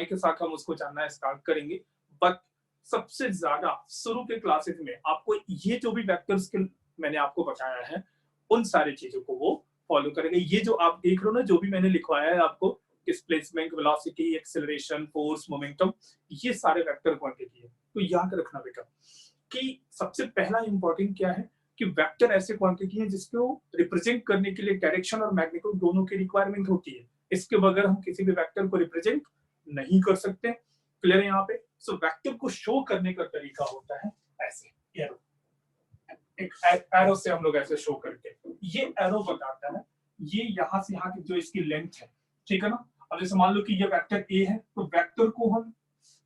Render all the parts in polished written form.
समय के साथ हम उसको जानना स्टार्ट करेंगे। बट सबसे ज्यादा शुरू के क्लासेस में आपको ये जो भी वेक्टर्स के मैंने आपको बताया है उन सारी चीजों को वो फॉलो करेंगे। ये जो आप देख रहे हो ना, जो भी मैंने लिखवाया है आपको, displacement, velocity, acceleration, force, momentum, ये सारे वेक्टर क्वांटिटी है। तो याद रखना बेटा कि सबसे पहला इंपॉर्टेंट क्या है कि वेक्टर ऐसे क्वांटिटी है जिसको रिप्रेजेंट करने के लिए डायरेक्शन और मैग्नीट्यूड दोनों की रिक्वायरमेंट होती है। इसके बगैर हम किसी भी वेक्टर को रिप्रेजेंट नहीं कर सकते। क्लियर है यहाँ पे? सो वेक्टर को शो करने का तरीका होता है ऐसे, एरो। एक एरो से हम लोग ऐसे शो करके, ये एरो बताता है ये यहाँ से यहाँ की जो इसकी लेंथ है, ठीक है ना। अब जैसे मान लो कि ये वेक्टर ए है, तो वेक्टर को हम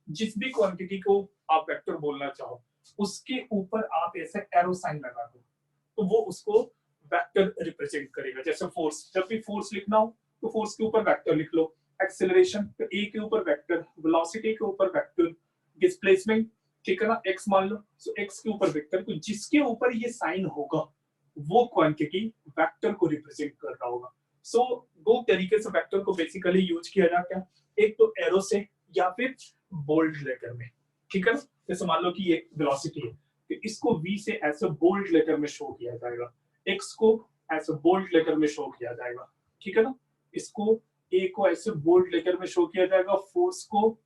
जिस भी क्वांटिटी को आप वेक्टर बोलना चाहो उसके ऊपर आप ऐसे एरो साइन लगा दो, तो वो उसको वेक्टर रिप्रेजेंट करेगा। जैसे फोर्स, जब भी फोर्स लिखना हो तो फोर्स के ऊपर वेक्टर लिख लो। एक्सेलरेशन तो ए के ऊपर वेक्टर, वेलोसिटी के ऊपर वेक्टर, डिस्प्लेसमेंट, ठीक है ना, एक्स मान लो, सो एक्स के ऊपर वेक्टर। तो जिसके ऊपर ये साइन होगा वो क्वांटिटी वेक्टर को रिप्रेजेंट कर रहा होगा। सो दो तरीके से वेक्टर को बेसिकली यूज किया जाता है, एक तो एरो से या फिर बोल्ड लेटर में, ठीक है ना। जैसे मान लो कि ये वेलोसिटी है, तो इसको v से ऐसे बोल्ड लेटर में शो किया जाएगा, x को ऐसे बोल्ड लेटर में शो किया जाएगा, ठीक है ना। इसको a को ऐसे बोल्ड लेटर में शो किया जाएगा, फोर्स को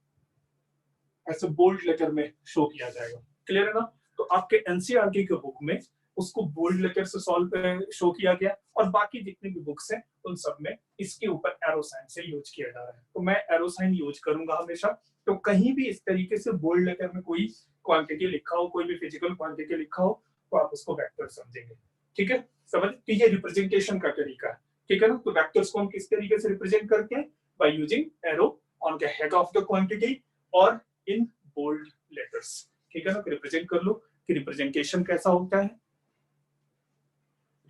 ऐसे बोल्ड लेटर में शो किया जाएगा। क्लियर है ना? तो आपके एनसीईआरटी के बुक में उसको बोल्ड लेटर से सॉल्व शो किया गया, और बाकी जितने भी बुक्स हैं उन सब में इसके ऊपर एरो साइन से यूज किया जा रहा है। तो मैं एरो साइन यूज करूंगा हमेशा। तो कहीं भी इस तरीके से बोल्ड लेटर में कोई क्वांटिटी लिखा हो, कोई भी फिजिकल क्वांटिटी लिखा हो, तो आप उसको वेक्टर समझेंगे, ठीक है। समझ कि ये रिप्रेजेंटेशन का तरीका है, ठीक है ना। तो वेक्टर्स को हम किस तरीके से रिप्रेजेंट करते हैं? By using arrow on the head of the quantity और इन बोल्ड लेटर्स, ठीक है ना। रिप्रेजेंट कर लो कि रिप्रेजेंटेशन कैसा होता है,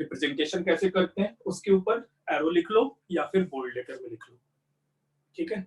रिप्रेजेंटेशन कैसे करते हैं, उसके ऊपर एरो लिख लो या फिर बोल्ड लेटर में लिख लो, ठीक है।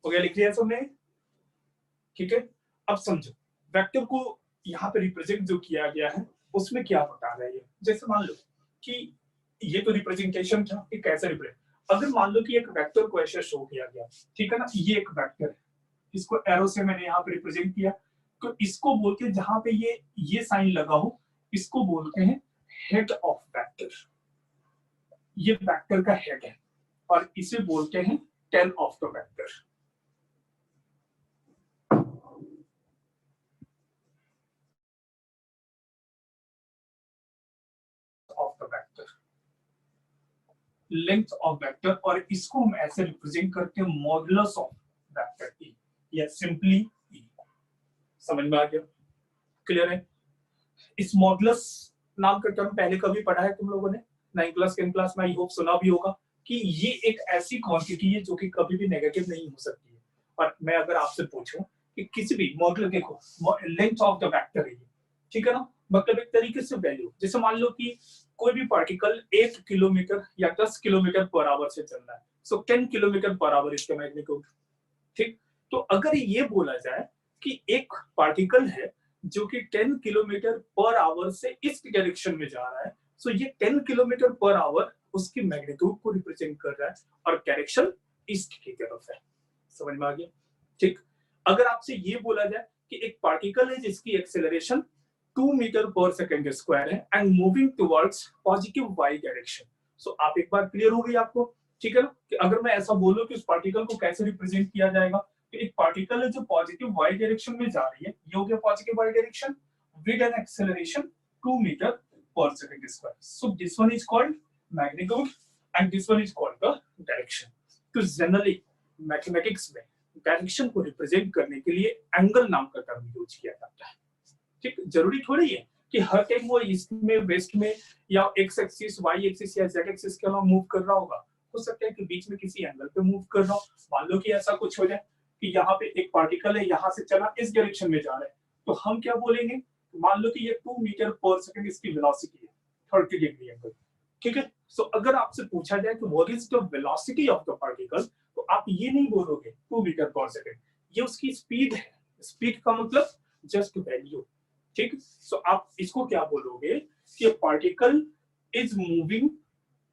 हो गया, लिख लिया सबने? ठीक है। अब समझो वेक्टर को यहाँ पे रिप्रेजेंट जो किया गया है उसमें क्या बता रहा है ये। जैसे मान लो कि ये तो रिप्रेजेंटेशन था कि कैसे रिप्रेजेंट, अगर मान लो कि एक वेक्टर को ऐसे शो किया गया, ठीक है ना, ये एक वेक्टर है, इसको एरो से मैंने यहाँ पे रिप्रेजेंट किया, तो इसको बोलते हैं जहां पे ये साइन लगा हो इसको बोलते हैं हेड ऑफ वेक्टर। ये वेक्टर का हेड है और इसे बोलते हैं tail of the vector. Of the vector, length of vector, और इसको हम ऐसे रिप्रेजेंट करते हैं मॉडुलस ऑफ वेक्टर ई या सिंपली ई। समझ में आ गया? क्लियर है? इस मॉडुलस नाम का टर्म पहले कभी पढ़ा है तुम लोगों ने 9th क्लास 10th क्लास में? आई होप सुना भी होगा कि ये एक ऐसी क्वांटिटी है जो कि कभी भी नेगेटिव नहीं हो सकती है। और मैं अगर आपसे पूछूं कि किसी भी मॉडुलस, देखो लेंथ ऑफ द वेक्टर है, ठीक है ना, मतलब एक तरीके से वैल्यू, जैसे मान लो कि कोई भी पार्टिकल 1 किलोमीटर या 10 किलोमीटर पर आवर से चल रहा है, सो 10 किलोमीटर पर आवर इसका मैग्नीट्यूड, ठीक। तो अगर ये बोला जाए कि एक पार्टिकल है जो कि 10 किलोमीटर पर आवर से इस डायरेक्शन में जा रहा है, सो ये 10 किलोमीटर पर आवर उसकी मैग्नीट्यूड को रिप्रेजेंट कर रहा है और डायरेक्शन ईस्ट की तरफ है। समझ में आ गया? ठीक। अगर आपसे ये बोला जाए कि एक पार्टिकल है जिसकी acceleration 2 metre per second square है and moving towards positive Y direction, so आप एक बार क्लियर हो गई आपको, ठीक है ना, कि अगर मैं ऐसा बोलूं कि उस पार्टिकल को कैसे रिप्रेजेंट किया जाएगा, तो एक पार्टिकल है जो पॉजिटिव वाई डायरेक्शन में जा रही है, ये हो गया positive Y direction with an acceleration 2 metre per second square, so this one is called magnitude and this one is called the direction. तो जनरली मैथमेटिक्स में डायरेक्शन को रिप्रेजेंट करने के लिए एंगल नाम का टर्म यूज किया जाता है, ठीक। जरूरी थोड़ी है कि हर टाइम वो ईस्ट में, वेस्ट में, या एक्स एक्सिस, वाई एक्सिस या जेड एक्सिस के अलावा मूव कर रहा होगा, हो हो सकता है कि बीच में किसी एंगल पे मूव कर रहा हो। मान लो कि ऐसा कुछ हो जाए कि यहाँ पे एक पार्टिकल है, यहाँ से चला इस डायरेक्शन में जा रहा है, तो हम क्या बोलेंगे, मान लो कि ये 2 मीटर पर सेकंड इसकी वेलोसिटी है 30 डिग्री एंगल, ठीक है। सो अगर आपसे पूछा जाए कि what is the velocity of the particle, तो आप ये नहीं बोलोगे 2 मीटर पर सेकंड, ये उसकी स्पीड है। स्पीड का मतलब जस्ट वैल्यू, ठीक। सो आप इसको क्या बोलोगे कि particle is moving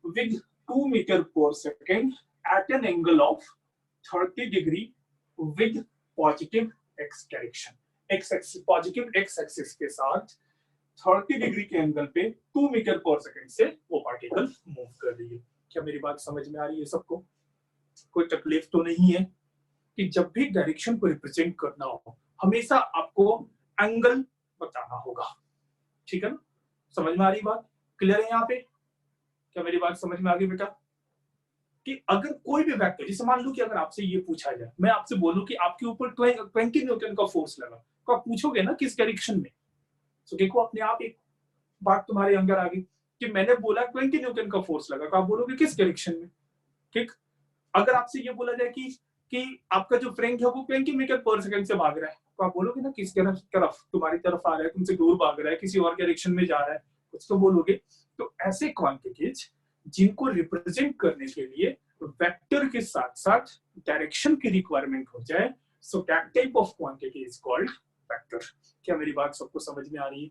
with 2 metre per second at an angle of 30 degree with positive X direction. X axis, positive X axis के साथ 30 डिग्री के एंगल पे 2 मीटर पर सेकंड से वो पार्टिकल मूव कर रही है। क्या मेरी बात समझ में आ रही है सबको? कोई तकलीफ तो नहीं है कि जब भी डायरेक्शन को रिप्रेजेंट करना हो हमेशा आपको एंगल बताना होगा, ठीक है ना? समझ में आ रही बात? क्लियर है यहाँ पे? क्या मेरी बात समझ में आ गई बेटा? कि अगर कोई भी वेक्टर, जैसे मान लो कि अगर आपसे ये पूछा जाए, मैं आपसे बोलूं कि आपके ऊपर 20 न्यूटन का फोर्स लगा, तो आप पूछोगे ना किस डायरेक्शन में। तो देखो अपने आप एक बात तुम्हारे अंदर आ गई कि मैंने बोला 20 न्यूटन का फोर्स लगा, तो आप बोलोगे किस डायरेक्शन में, ठीक। अगर आपसे ये बोला जाए कि आपका जो फ्रेंड है वो 20 मीटर पर सेकंड से भाग रहा है, तो आप बोलोगे ना किस तरफ, तुम्हारी तरफ आ रहा है, तुमसे दूर भाग रहा है, किसी और डायरेक्शन में जा रहा है, कुछ तो बोलोगे। तो ऐसे क्वांटिटीज जिनको रिप्रेजेंट करने के लिए वेक्टर के साथ साथ डायरेक्शन की रिक्वायरमेंट हो जाए, so that type of quantity is called vector. क्या मेरी बात सबको समझ में आ रही है?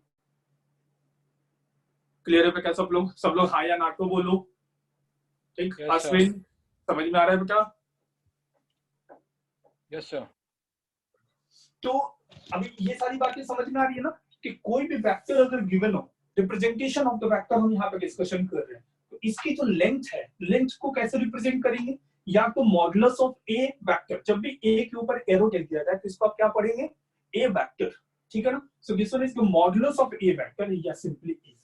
क्लियर है बेटा? सब लोग हाँ या ना तो बोलो, ठीक। अश्विन समझ में आ रहा है बेटा? Yes sir. तो अभी ये सारी बातें समझ में आ रही है ना कि कोई भी वेक्टर अगर गिवन हो, रिप्रेजेंटेशन ऑफ द वेक्टर हम यहाँ पे डिस्कशन कर रहे हैं, तो इसकी जो लेंथ है, लेंथ को कैसे रिप्रेजेंट करेंगे? या तो मॉडुलस ऑफ ए वेक्टर, जब भी ए के ऊपर एरो टेक दिया जाए तो इसको आप क्या पढ़ेंगे? ए वेक्टर, ठीक है ना। सो this one is the modulus of A vector या सिंपली ए।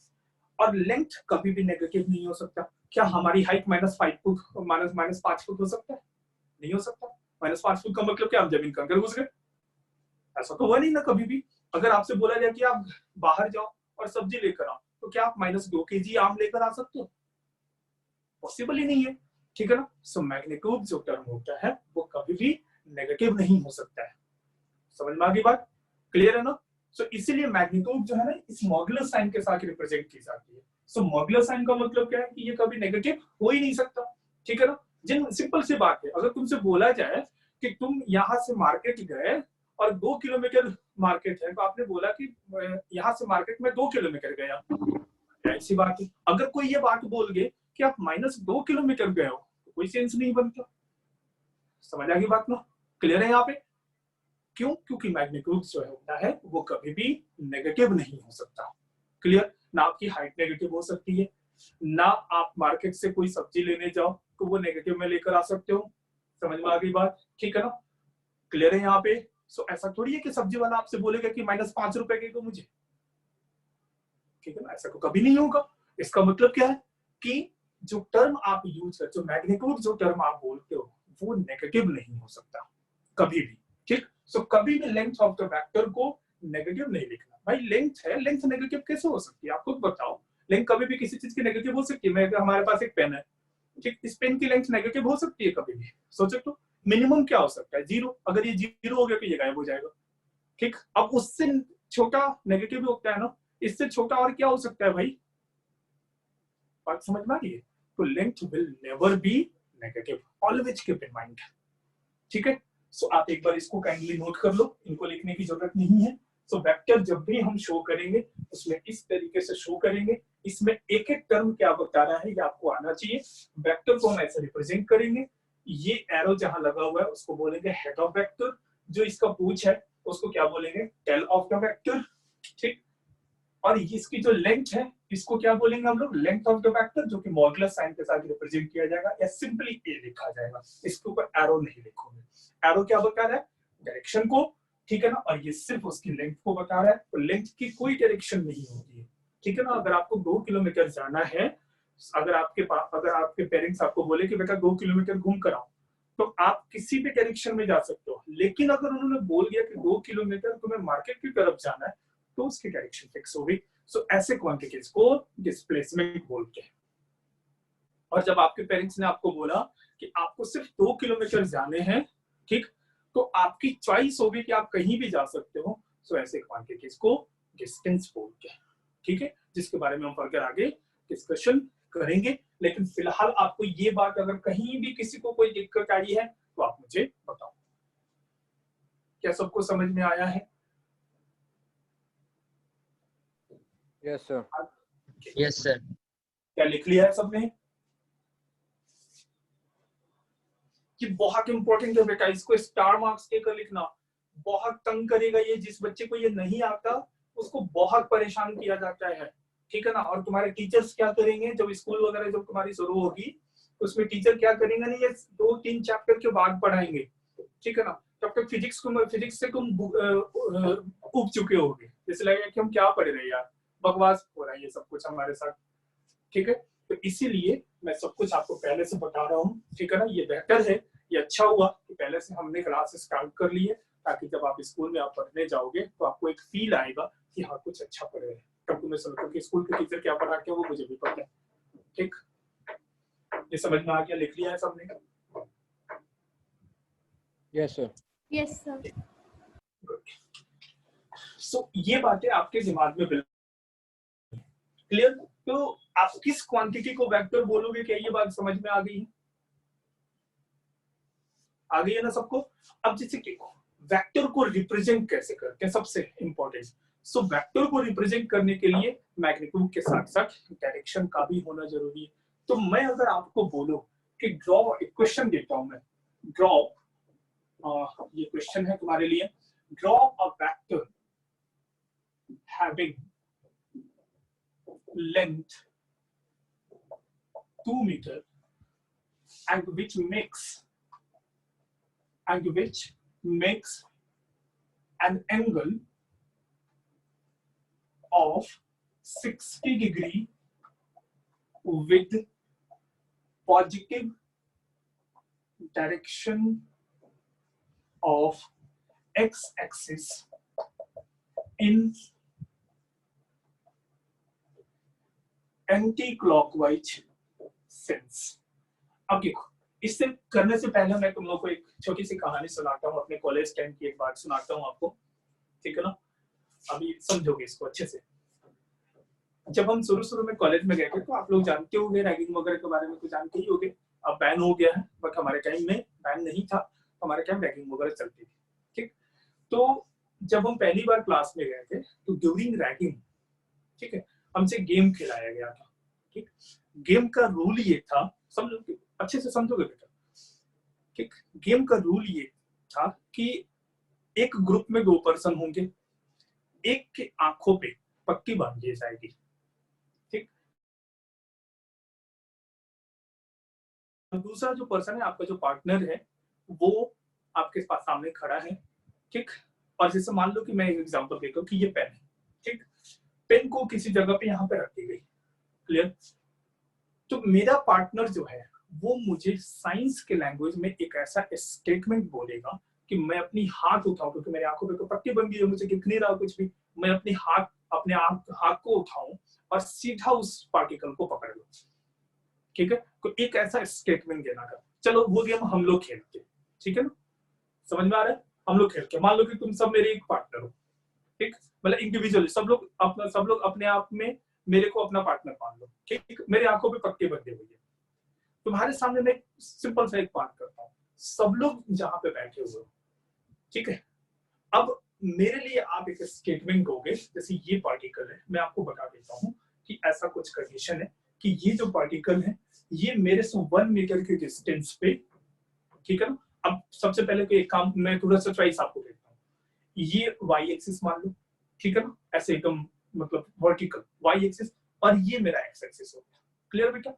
और लेंथ कभी भी नेगेटिव नहीं हो सकता। क्या हमारी हाइट -5 फुट -5 फुट हो सकता है? नहीं हो सकता। -5 फुट का मतलब क्या हम जमीन के अंदर घुस गए? ऐसा तो हुआ नहीं ना कभी भी। अगर आपसे बोला जाए कि आप बाहर जाओ और सब्जी लेकर आओ, तो क्या आप -2 kg आम लेकर आ सकते हो? पॉसिबल ही नहीं है, ठीक है ना। सो मैग्नीट्यूड जो टर्म होता है वो कभी भी नेगेटिव नहीं हो सकता है। समझ में आ गई बात? क्लियर है ना? सो इसीलिए मैग्नीट्यूड जो है ना इस मॉड्यूलस साइन के साथ रिप्रेजेंट की जाती है। सो मॉड्यूलस साइन का मतलब क्या है कि ये कभी नेगेटिव हो ही नहीं सकता, ठीक है ना। जिन सिंपल सी बात है, अगर तुमसे बोला जाए कि तुम यहाँ से मार्केट गए और 2 किलोमीटर मार्केट है, तो आपने बोला कि यहाँ से मार्केट में 2 किलोमीटर गया, ऐसी बात है। अगर कोई ये बात बोल गए कि आप -2 किलोमीटर गए हो, तो कोई सेंस नहीं बनता। समझ आ गई बात ना? क्लियर है यहाँ पे? क्यों? क्योंकि मैग्नीट्यूड जो होता है वो कभी भी नेगेटिव नहीं हो सकता। क्लियर? ना आपकी हाइट नेगेटिव हो सकती है, ना आप मार्केट से कोई सब्जी लेने जाओ तो वो नेगेटिव में लेकर आ सकते हो। समझ में आ गई बात? ठीक है ना? क्लियर है यहाँ पे? सो ऐसा थोड़ी है कि सब्जी वाला आपसे बोलेगा कि -5 रुपए के दो मुझे, ठीक है ना। ऐसा तो कभी नहीं होगा। इसका मतलब क्या है कि जो टर्म आप यूज करते हो, मैग्नीट्यूड जो टर्म आप बोलते हो, वो नेगेटिव नहीं हो सकता कभी भी, ठीक। सो कभी भी लेंथ ऑफ द वेक्टर को नेगेटिव नहीं लिखना। भाई लेंथ है, लेंथ नेगेटिव कैसे हो सकती है? आप खुद बताओ। लेंथ कभी भी किसी चीज की नेगेटिव हो सकती है? मैं हमारे पास एक पेन है, ठीक, इस पेन की लेंथ नेगेटिव हो सकती है कभी भी? सोचो तो। मिनिमम क्या हो सकता है? 0। अगर ये 0 हो गया तो ये गायब हो जाएगा, ठीक। अब उससे छोटा नेगेटिव होता है ना, इससे छोटा और क्या हो सकता है भाई? बात समझ में आ रही है? तो length will never be negative, always keep in mind, ठीक है। सो आप एक बार इसको काइंडली नोट कर लो, इनको लिखने की जरूरत नहीं है। सो वेक्टर जब भी हम शो करेंगे उसमें इस तरीके से शो करेंगे। इसमें एक एक टर्म क्या बता रहा है ये आपको आना चाहिए। वेक्टर को हम ऐसे रिप्रेजेंट करेंगे। ये एरो जहां लगा हुआ है उसको बोलेंगे हेड ऑफ वेक्टर, जो इसका पूछ है उसको क्या बोलेंगे? टेल ऑफ द वेक्टर, ठीक। और इसकी जो लेंथ है इसको क्या बोलेंगे हम लोग? लेंथ ऑफ द वेक्टर, जो कि मॉडुलस साइन के साथ रिप्रेजेंट किया जाएगा या सिंपली ए लिखा जाएगा। इसके ऊपर एरो नहीं लिखोगे। एरो क्या बता रहा है? डायरेक्शन को, ठीक है ना। और ये सिर्फ उसकी लेंथ को बता रहा है, तो लेंथ की कोई डायरेक्शन नहीं होती है, ठीक है ना। अगर आपको 2 किलोमीटर जाना है, अगर आपके पेरेंट्स आपको बोले कि बेटा 2 किलोमीटर घूम कर आओ, तो आप किसी भी डायरेक्शन में जा सकते हो। लेकिन अगर उन्होंने बोल दिया कि 2 किलोमीटर तुम्हें मार्केट की तरफ जाना है, तो उसकी डायरेक्शन फिक्स होगी। सो ऐसे क्वांटिटीज को डिस्प्लेसमेंट बोलते हैं। और जब आपके पेरेंट्स ने आपको बोला कि आपको सिर्फ 2 किलोमीटर जाने हैं, ठीक, तो आपकी चॉइस होगी कि आप कहीं भी जा सकते हो, तो ऐसे क्वांटिटीज को डिस्टेंस बोलते हैं, ठीक है, जिसके बारे में हम फर्दर आगे डिस्कशन करेंगे। लेकिन फिलहाल आपको ये बात अगर कहीं भी किसी को कोई दिक्कत आई है तो आप मुझे बताओ। क्या सबको समझ में आया है? Yes sir. Yes sir. क्या लिख लिया है सबने? कि बहुत इंपॉर्टेंट है बेटा, इसको स्टार मार्क्स देकर लिखना। बहुत तंग करेगा ये, जिस बच्चे को ये नहीं आता उसको बहुत परेशान किया जाता है, ठीक है ना। और तुम्हारे टीचर्स क्या करेंगे जब स्कूल वगैरह जब तुम्हारी शुरू होगी, उसमें टीचर क्या करेंगे ना, ये 2-3 चैप्टर के बाद पढ़ाएंगे, ठीक है ना। तब तक फिजिक्स से तुम उब चुके होगे, जैसे लगेगा कि हम क्या पढ़ रहे हैं यार, बकवास हो रहा है ये सब कुछ हमारे साथ, ठीक है। तो इसीलिए मैं सब कुछ आपको पहले से बता रहा हूँ, ठीक है ना। ये बेहतर है, ये अच्छा हुआ कि पहले से हमने क्लास स्टार्ट कर ली है, ताकि जब आप स्कूल में आप पढ़ने जाओगे तो आपको एक फील आएगा कि हाँ कुछ अच्छा पढ़ रहे हैं। तब तुम्हें समझो कि स्कूल के टीचर क्या पढ़ा के वो मुझे भी पता है, ठीक। ये समझ में आ गया? लिख लिया है सबने? Yes sir. Yes sir. So ये बातें आपके दिमाग में बिल्कुल क्लियर। तो आप किस क्वांटिटी को वेक्टर बोलोगे? क्या ये बात समझ में आ गई है? आ गई है ना सबको? अब जैसे कि वेक्टर को रिप्रेजेंट कैसे करते हैं, सबसे इंपॉर्टेंट। सो वेक्टर को रिप्रेजेंट करने के लिए मैग्नीट्यूड के साथ साथ डायरेक्शन का भी होना जरूरी है। तो मैं अगर आपको बोलूं कि ड्रॉ, एक क्वेश्चन देता हूं मैं, ड्रॉ, ये क्वेश्चन है तुम्हारे लिए, draw a vector having length 2 meter and which makes an angle of 60 degree with positive direction of x-axis in anti-clockwise sense। अब देखो, इससे करने से पहले मैं तुम लोग को एक छोटी सी कहानी सुनाता हूँ, अपने कॉलेज टाइम की एक बात सुनाता हूँ आपको, ठीक है ना। अभी समझोगे इसको अच्छे से। जब हम शुरू में कॉलेज में गए थे तो आप लोग जानते होंगे रैगिंग वगैरह के बारे में, तो जानते ही होंगे। अब बैन हो गया है, बट हमारे टाइम में बैन नहीं था, हमारे टाइम रैगिंग वगैरह चलती थी, ठीक। तो जब हम पहली बार क्लास में गए थे तो ड्यूरिंग रैगिंग, ठीक है, हमसे गेम खिलाया गया था, ठीक। गेम का रूल ये था, सब लोग अच्छे से समझोगे बेटा, ठीक। गेम का रूल ये था कि एक ग्रुप में 2 पर्सन होंगे, एक के आंखों पे पट्टी बांध दी जाएगी, ठीक। दूसरा जो पर्सन है, आपका जो पार्टनर है, वो आपके पास सामने खड़ा है, ठीक। और जैसे मान लो कि मैं एक एग्जांपल देता हूँ कि ये पेन है, ठीक। पेन को किसी जगह पे यहाँ पे रख दी गई, क्लियर। तो मेरा पार्टनर जो है वो मुझे साइंस के लैंग्वेज में एक ऐसा स्टेटमेंट बोलेगा कि मैं अपनी हाथ उठाऊं, क्योंकि मेरी आंखों पे तो पट्टी बन गई है, मुझे दिख नहीं रहा कुछ भी, मैं अपने हाथ को उठाऊं और सीधा उस पार्टिकल को पकड़ लूं, ठीक है। तो एक ऐसा स्टेटमेंट देना था। चलो वो गेम हम लोग खेलते, ठीक है ना, समझ में आ रहा है? हम लोग खेलते, मान लो कि तुम सब मेरे एक पार्टनर हो, ठीक, मतलब इंडिविजुअली सब लोग अपने आप में मेरे को अपना पार्टनर मान लो, ठीक। मेरी आंखों पे पट्टी बंधी हुई है, तुम्हारे सामने मैं सिंपल सा एक बात करता हूँ, सब लोग जहां पे बैठे हुए हो, ठीक है। अब मेरे लिए आप एक स्टेटमेंट दोगे, जैसे ये पार्टिकल है, मैं आपको बता देता हूँ कि ऐसा कुछ कंडीशन है कि ये जो पार्टिकल है ये मेरे से 1 मीटर के डिस्टेंस पे, ठीक है ना। अब सबसे पहले तो एक काम, मैं थोड़ा सा चॉइस आपको देता हूँ, ये वाई एक्सिस मान लो, ठीक है ना, ऐसे एकदम मतलब वर्टिकल वाई एक्सिस, और ये मेरा एक्स एक्सिस हो गया, क्लियर बेटा?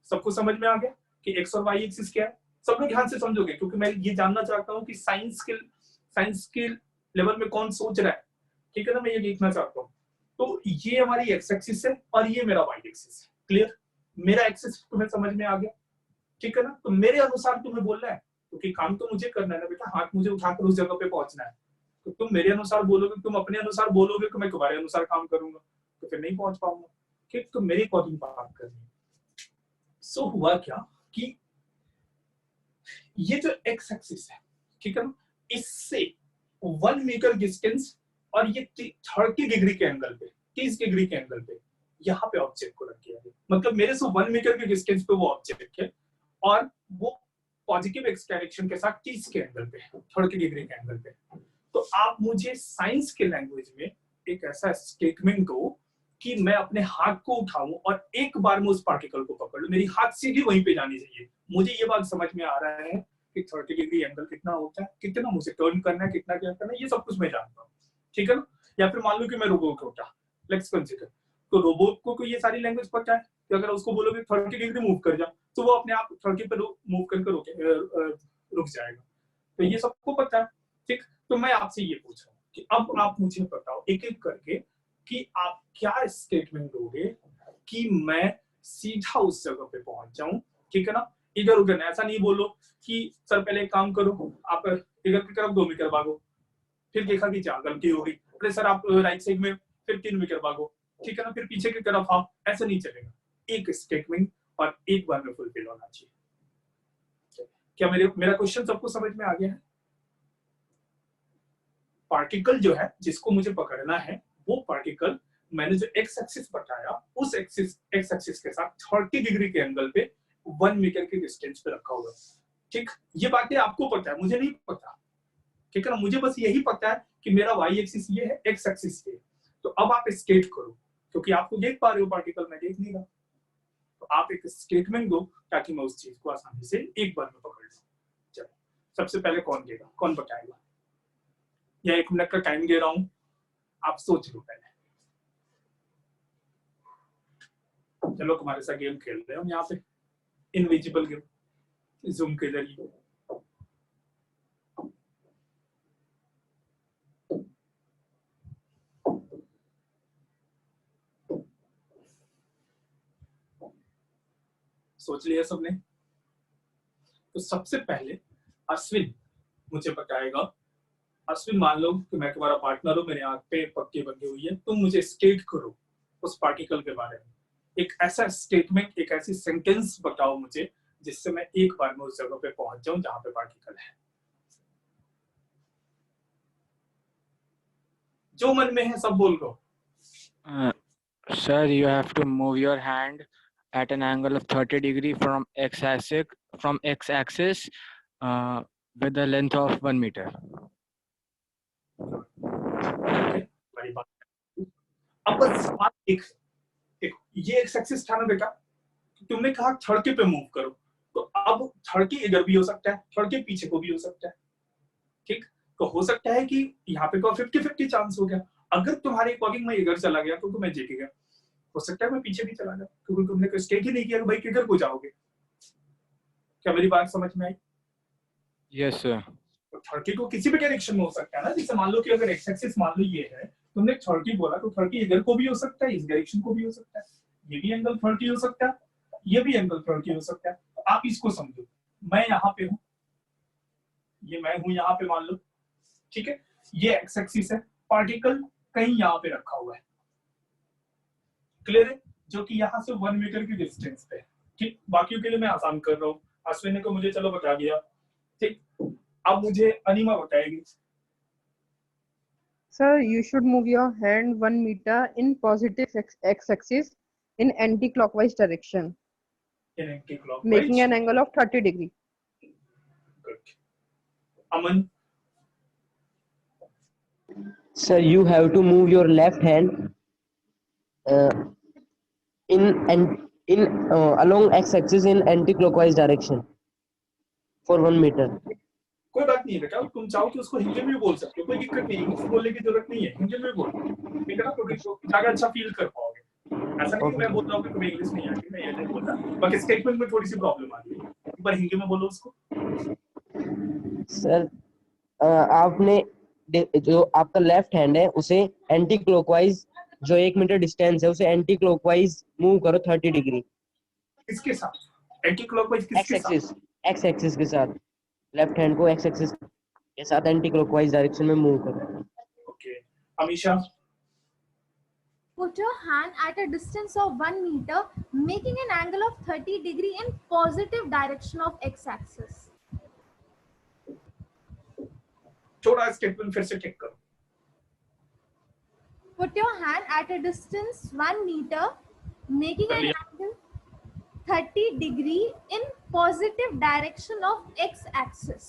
सबको समझ में आ गया कि एक्स और वाई एक्सिस क्या है? सब लोग ध्यान से समझोगे, क्योंकि मैं ये जानना चाहता हूँ कि साइंस के लेवल में कौन सोच रहा है, ठीक है ना, मैं ये देखना चाहता हूँ। तो ये हमारी एक्स एक्सिस है और ये मेरा वाई एक्सिस है, क्लियर? मेरा एक्सिस तुम्हें समझ में आ गया, ठीक है ना। तो मेरे अनुसार तुम्हें बोलना है, क्योंकि काम तो मुझे करना है ना बेटा, हाथ मुझे उठाकर उस जगह पे पहुंचना है। तो तुम मेरे अनुसार बोलोगे, तुम अपने अनुसार बोलोगे तो मैं तुम्हारे अनुसार काम करूंगा, तो फिर नहीं पहुंच पाऊंगा, ठीक। तो मेरी अकॉर्डिंग बात करनी है, सो हुआ क्या कि ये जो एक्स एक्सिस है, ठीक है ना, इससे 1 मीटर डिस्टेंस और ये 30 डिग्री के एंगल पे, 30 डिग्री के एंगल पे यहाँ पे ऑब्जेक्ट को रख दिया गया। मतलब मेरे से 1 मीटर के डिस्टेंस पे वो ऑब्जेक्ट है और वो पॉजिटिव एक्स डायरेक्शन के साथ 30 के एंगल पे, 30 डिग्री के एंगल पे। तो आप मुझे साइंस के लैंग्वेज में एक ऐसा स्टेटमेंट दो कि मैं अपने हाथ को उठाऊं और एक बार में उस पार्टिकल को पकड़ लूं, मेरी हाथ सीधी वहीं पे जानी चाहिए। मुझे ये बात समझ में आ रहा है कि 30 डिग्री एंगल कितना होता है, कितना मुझे टर्न करना है, कितना क्या करना है, ये सब कुछ मैं जानता हूँ, ठीक है ना। या फिर मान लो कि मैं रोबोट होता, लेट्स कंसीडर, तो रोबोट को ये सारी लैंग्वेज पता है कि अगर उसको बोलोगे 30 डिग्री मूव कर जा, तो वो अपने आप 30 पे मूव करके रुक जाएगा। तो ये सबको पता है, ठीक। तो मैं आपसे ये पूछ रहा हूँ कि अब आप मुझे बताओ एक एक करके कि आप क्या स्टेटमेंट दोगे कि मैं सीधा उस जगह पे पहुंच जाऊं, ठीक है ना। इधर उधर ऐसा नहीं बोलो कि सर पहले एक काम करो, आप इधर की तरफ 2 मीटर भागो, फिर देखा कि क्या गलती हो गई, अरे सर आप राइट साइड में फिर 3 मीटर भागो, ठीक है ना, फिर पीछे की तरफ आओ, ऐसा नहीं चलेगा। एक स्टेटमेंट और एक बार में फुलफिल होना चाहिए। क्या मेरा क्वेश्चन सबको समझ में आ गया है? पार्टिकल जो है जिसको मुझे पकड़ना है, वो पार्टिकल मैंने जो एक्स एक्सिस बताया, उस एक्स एक्सिस के साथ 30 डिग्री के एंगल पे 1 मीटर की डिस्टेंस पे रखा हुआ, ठीक। ये बातें आपको पता है, मुझे नहीं पता, ठीक है ना। मुझे बस यही पता है कि मेरा वाई एक्सिस ये है, एक्स एक्सिस ये है। तो अब आप स्केट करो, क्योंकि आपको देख पा रहे हो पार्टिकल, मैं देख नहीं रहा। तो आप एक स्टेटमेंट दो ताकि मैं उस चीज को आसानी से एक बार में पकड़ लूं। चलो, सबसे पहले कौन देगा, कौन बताएगा? या 1 मिनट का टाइम दे रहा हूं, आप सोच लो पहले। चलो तुम्हारे साथ गेम खेल रहे हैं हम यहाँ पे, इनविजिबल गेम, जूम के जरिए। सोच लिया सबने? तो सबसे पहले अश्विन मुझे बताएगा। अश्विन, मान लो कि मैं तुम्हारा पार्टनर हूं, मेरे आंख पे पट्टी बंधी हुई है, तुम मुझे स्टेट करो उस पार्टिकल के बारे में। एक ऐसा स्टेटमेंट, एक ऐसी सेंटेंस बताओ मुझे जिससे मैं एक बार में उस जगह पे पहुंच जाऊं जहां पे पार्टिकल है। जो मन में है सब बोल दो। Sir, you have to move your hand at an angle of 30 degree from x-axis with a length of 1 meter. बड़ी बात। अब बस सवाल एक, ये एक्स एक्सिस था ना बेटा, तुमने कहा 30 पे मूव करो, तो अब 30 इधर भी हो सकता है, 30 पीछे को भी हो सकता है, ठीक। तो हो सकता है कि यहाँ पे 50-50 चांस हो गया। अगर तुम्हारे अकॉर्डिंग मैं इधर चला गया तो मैं जीत गया। हो सकता है मैं पीछे भी चला गया, क्योंकि तुमने कोई स्टेट ही नहीं किया कि भाई किधर को जाओगे। क्या मेरी बात समझ में आई? Yes, sir. तो 30 को किसी भी डायरेक्शन में हो सकता है ना। जैसे मान लो कि अगर एक्स एक्सिस मान लो ये है, तुमने 30 बोला, तो 30 इधर को भी हो सकता है, इस डायरेक्शन को भी हो सकता है, ये भी एंगल 30 हो सकता है, ये भी एंगल 30 हो सकता है। तो आप इसको समझो, मैं यहाँ पे हूँ, ये मैं हूँ यहाँ पे मान लो, ठीक है। ये एक्स एक्सिस है, पार्टिकल कहीं यहाँ पे रखा हुआ है, क्लियर है, जो कि यहाँ से 1 मीटर की डिस्टेंस पे, ठीक। बाकियों के लिए मैं आसान कर रहा हूँ, अश्विनी को मुझे चलो बता दिया, ठीक। अब मुझे अनिमा बताएगी। Sir, you should move your hand 1 meter in positive x-axis in anti-clockwise direction, In anti-clockwise, making an angle of 30 degree. Good. Aman? Sir, you have to move your left hand along x-axis in anti-clockwise direction for 1 meter. कोई बात नहीं बेटा, तुम चाहो तो उसको हिंदी में भी बोल सकते हो, कोई दिक्कत नहीं, इंग्लिश बोलने की जरूरत नहीं है, हिंदी में भी बोलो, ठीक है ना, तो ज्यादा अच्छा फील कर पाओगे। ऐसा नहीं मैं बोल रहा हूँ कि तुम्हें इंग्लिश नहीं आती, मैं ये नहीं बोल रहा, बाकी स्टेटमेंट में थोड़ी सी प्रॉब्लम आती है, एक बार हिंदी में बोलो उसको। सर, आपने जो आपका लेफ्ट हैंड है उसे एंटी क्लॉकवाइज, जो 1 मीटर डिस्टेंस है उसे एंटी क्लॉकवाइज मूव करो 30 डिग्री। किसके साथ? एंटी क्लॉकवाइज किसके साथ? एक्स एक्सिस के साथ। लेफ्ट हैंड को एक्स एक्सिस के साथ एंटी क्लॉकवाइज डायरेक्शन में मूव करो। Okay, Amisha? Put your hand at a distance of 1 meter, making an angle of 30 degree in positive direction of x-axis. थोड़ा स्टेटमेंट फिर से चेक करो. Put your hand at a distance 1 meter, making an angle 30 degree in positive direction of x-axis.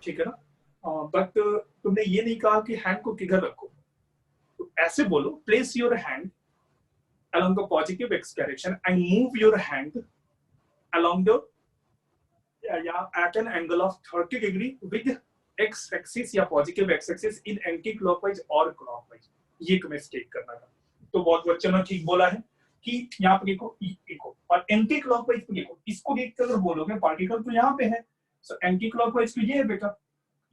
ठीक है ना. But तुमने ये नहीं कहा कि हैंड को किधर रखो. तो ऐसे बोलो, place your hand along the positive x direction and move your hand along the at an angle of 30 degree with x axis या positive x axis in anti clockwise और clockwise. ये तुम्हें स्टेट करना था. तो बहुत बच्चों ने ठीक बोला है कि यहाँ पे देखो और एंटी क्लॉकवाइज पे देखो. इसको देख कर बोलोगे पार्टिकल तो यहाँ पे है, सो एंटी क्लॉकवाइज तो ये है बेटा,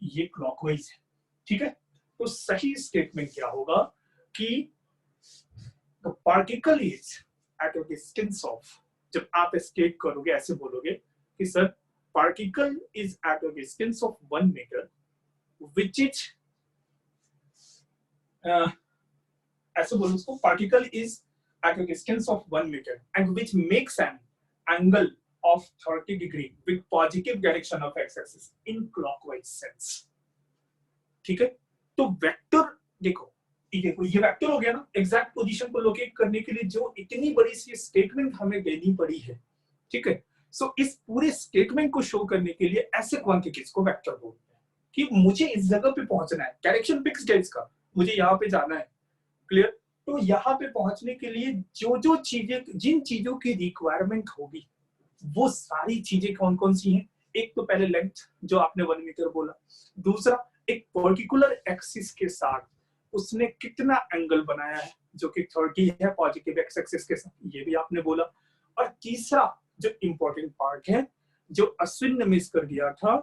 ये क्लॉकवाइज है. ठीक है. तो सही स्टेटमेंट क्या होगा कि the particle is at a distance of, जब आप स्टेट करोगे ऐसे बोलोगे कि sir particle is at a distance of 1 meter which is ऐसे बोलो उसको, particle is at a distance of 1 meter and which makes an angle of 30 degree with positive direction of x-axis in clockwise sense. ठीक है. तो vector देखो ये vector हो गया ना. एग्जैक्ट पोजीशन को लोकेट करने के लिए जो इतनी बड़ी सी स्टेटमेंट हमें देनी पड़ी है. ठीक है. सो इस पूरे स्टेटमेंट को शो करने के लिए ऐसे क्वांटिटीज को वेक्टर बोलते हैं कि मुझे इस जगह पे पहुंचना है. डायरेक्शन फिक्स्ड है इसका, मुझे यहाँ पे जाना है. क्लियर. तो यहाँ पे पहुंचने के लिए जो चीजें, जिन चीजों की रिक्वायरमेंट होगी वो सारी चीजें कौन कौन सी हैं. एक तो पहले लेंथ जो आपने 1 मीटर बोला. दूसरा एक पर्टिकुलर एक्सिस के साथ उसने कितना एंगल बनाया है जो कि 30 है पॉजिटिव एक्स एक्सिस के साथ, ये भी आपने बोला. और तीसरा जो इंपॉर्टेंट पार्ट है जो अश्विन ने मिस कर दिया था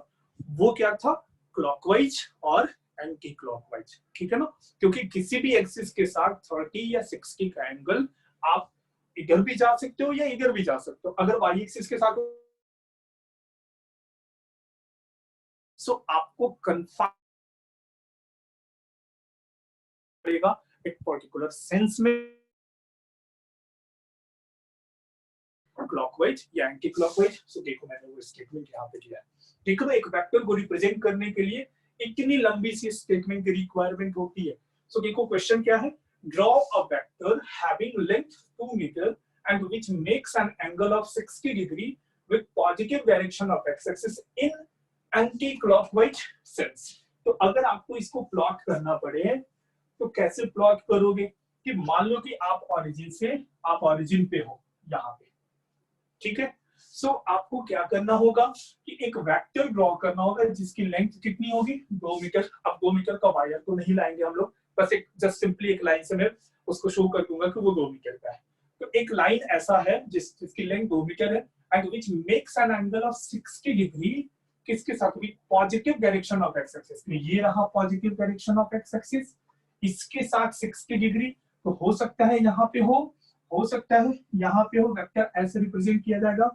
वो क्या था, क्लॉकवाइज और एंटी क्लॉकवाइज. ठीक है ना. क्योंकि किसी भी एक्सिस के साथ 30 या 60 का एंगल आप इधर भी जा सकते हो या इधर भी जा सकते हो. अगर वाई एक्सिस के साथ सो आपको कंफर्म पड़ेगा एक पर्टिकुलर सेंस में क्लॉकवाइज या एंटी क्लॉकवाइज. सो देखो मैंने वो स्टेटमेंट यहाँ पे दिया है. ठीक है. एक वेक्टर को रिप्रेजेंट करने के लिए इतनी लंबी सी स्टेटमेंट की रिक्वायरमेंट होती है. सो देखो क्वेश्चन क्या है, draw a vector having length 2 metre and which makes an angle of 60 degree with positive direction of X axis in anti clockwise sense. तो अगर आपको इसको प्लॉट करना पड़े तो कैसे प्लॉट करोगे कि मान लो कि आप ओरिजिन पे हो यहाँ पे. ठीक है. सो आपको क्या करना होगा कि एक वेक्टर ड्रॉ करना होगा जिसकी लेंथ कितनी होगी, 2 मीटर. अब 2 मीटर का वायर तो नहीं लाएंगे हम लोग, बस एक जस्ट सिंपली एक लाइन से मैं उसको शो कर दूंगा कि वो 2 मीटर का है. तो एक लाइन ऐसा है जिसकी लेंथ 2 मीटर है and which makes an angle of 60 degree किसके साथ, with positive direction of X axis. ये रहा positive direction of X axis, इसके साथ 60 डिग्री. तो हो सकता है यहाँ पे हो सकता है यहाँ पे हो. वेक्टर ऐसे रिप्रेजेंट किया जाएगा.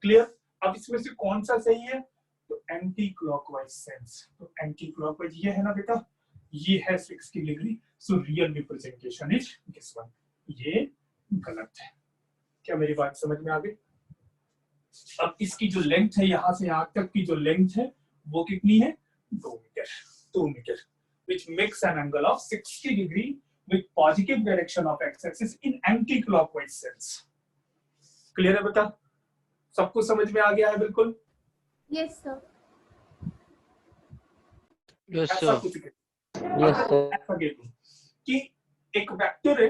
क्लियर. अब इसमें से कौन सा सही है, तो एंटी क्लॉकवाइज सेंस. तो एंटी क्लॉकवाइज ये है ना बेटा, ये है 60 degree. So real representation is this one. ये गलत है. क्या मेरी बात समझ में आ गई. अब इसकी जो लेंथ है यहाँ से यहाँ तक की जो लेंथ है वो कितनी है, 2 metre which makes an angle of 60 degree with positive direction of x-axis in anti-clockwise sense. Clear है बेटा, सबको समझ में आ गया है बिल्कुल. Yes sir. Yes ऐसा sir. कुछ Yes, sir. ऐसा देखो कि एक वेक्टर है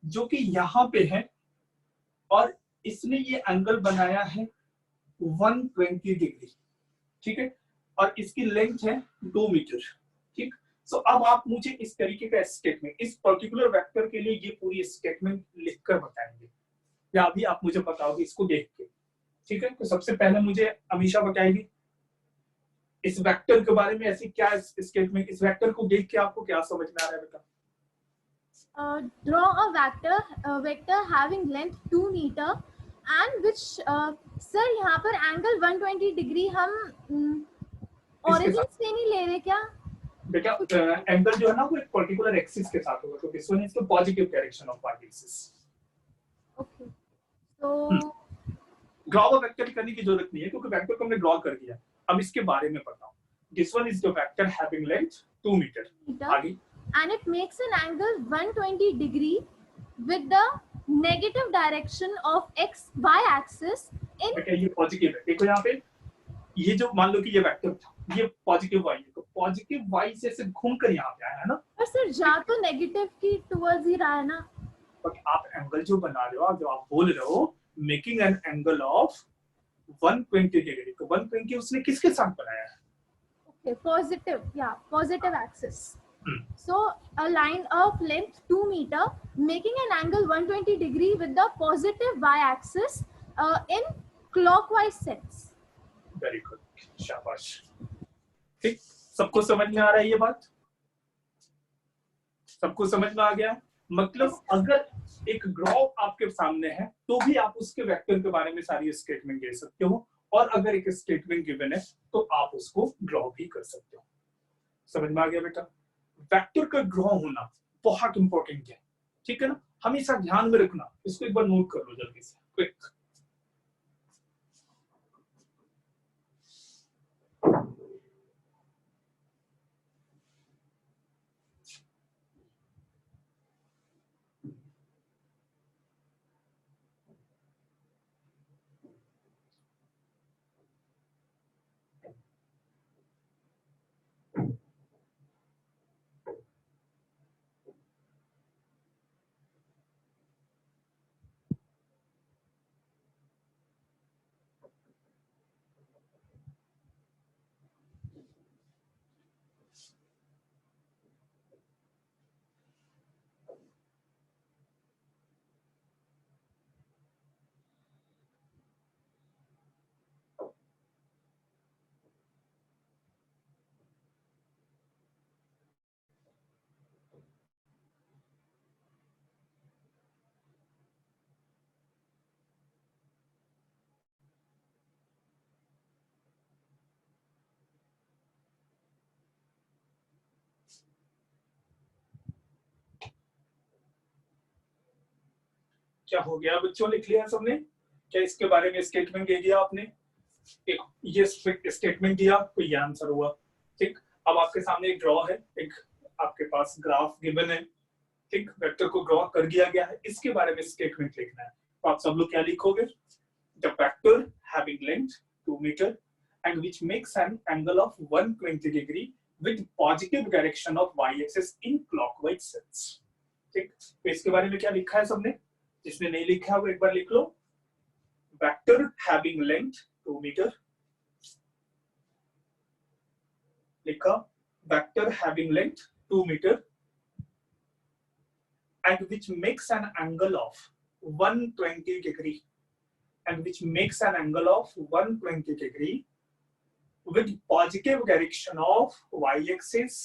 जो कि यहाँ पे है और इसने ये एंगल बनाया है 120 डिग्री. ठीक है. और इसकी लेंथ है 2 मीटर. ठीक. सो अब आप मुझे इस तरीके का स्टेटमेंट इस पर्टिकुलर वेक्टर के लिए ये पूरी स्टेटमेंट लिखकर बताएंगे या अभी आप मुझे बताओगे इसको देख के. ठीक है. तो सबसे पहले मुझे अमीशा बताएगी इस वेक्टर के बारे में, ऐसी क्या स्टेटमेंट, इस वेक्टर को देख के आपको क्या समझ में आ रहा है बेटा. Draw a vector having length 2 meter and which sir यहाँ पर एंगल 120 डिग्री हम ओरिजिन से नहीं ले रहे क्या. बेटा एंगल जो है ना वो एक पर्टिकुलर एक्सिस के साथ होगा, तो this one is the positive direction of Y axis. Okay. So draw vector करने की जरूरत नहीं है क्योंकि वेक्टर को हमने ड्रॉ कर दिया। अब इसके बारे में बताओ। This one is the vector having length 2 metre. आगे and it makes an angle 120 degree with the negative direction of x y axis in बेटा ये पॉजिटिव है, देखो यहाँ पे ये जो मान लो कि ये वेक्टर था, ये पॉजिटिव वाई है, तो पॉजिटिव वाई से सिर्फ घूमकर यहाँ पे आया है ना, पर सर जा तो नेगेटिव की टुवर्ड्स ही रहा है ना। बट आप एंगल जो बना रहे हो, जो आप बोल रहे हो making an angle of 120 degree, तो 120 उसने किसके साथ बनाया है? Okay, positive, yeah, positive axis. So a line of length 2 meter making an angle 120 degree with the positive y axis in clockwise sense. Very good, शाबाश। ठीक, सबको समझ में आ रहा है ये बात? सबको समझ में आ गया? मतलब अगर एक ग्राफ आपके सामने है तो भी आप उसके वेक्टर के बारे में सारी स्टेटमेंट दे सकते हो, और अगर एक स्टेटमेंट गिवन है तो आप उसको ड्रॉ भी कर सकते हो। समझ में आ गया बेटा? वेक्टर का ड्रॉ होना बहुत इंपॉर्टेंट है, ठीक है ना, हमेशा ध्यान में रखना। इसको एक बार नोट कर लो जल्दी से, क्विक। क्या हो गया बच्चों, लिख लिया सबने? क्या इसके बारे में स्टेटमेंट दे दिया आपने? एक ये स्टेटमेंट दिया तो ये आंसर हुआ। ठीक, अब आपके सामने एक ड्रॉ है, एक आपके पास ग्राफ गिवन है, ठीक, वेक्टर को ड्रॉ कर दिया गया है, इसके बारे में स्टेटमेंट लिखना है। तो आप सब लोग क्या लिखोगे? The vector having length 2 metre and which makes an angle of 120 degree with positive direction of y axis in clockwise sense. ठीक, तो इसके बारे में क्या लिखा है सबने? जिसने नहीं लिखा है वो एक बार लिख लो। वेक्टर हैविंग लेंथ 2 मीटर, लिखा vector having length 2 metre and which makes an angle of 120 degree and which makes an angle of 120 degree with positive direction of y axis,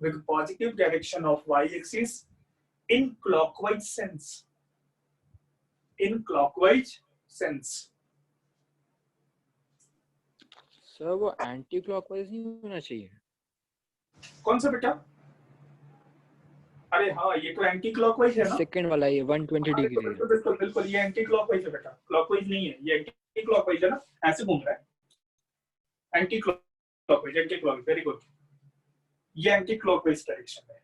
with positive direction of y axis in clockwise sense, in clockwise sense। Sir वो anti clockwise नहीं होना चाहिए? कौन सा बेटा? अरे हाँ, ये तो एंटी क्लॉकवाइज है ना, सेकंड वाला, ये 120 डिग्री है। बिल्कुल बिल्कुल बिल्कुल, ये एंटी क्लॉकवाइज है बेटा, क्लॉकवाइज नहीं है, ये एंटी क्लॉकवाइज है ना, ऐसे घूम रहा है। Anti clockwise, anti clockwise, very good, ये एंटी क्लॉकवाइज डायरेक्शन है।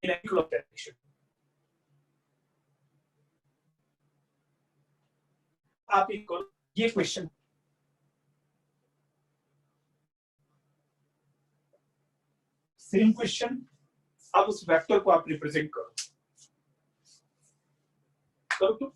इन एंटी क्लॉक डायरेक्शन आप इनको, ये क्वेश्चन सेम क्वेश्चन, अब उस वेक्टर को आप रिप्रेजेंट करो, करो तो।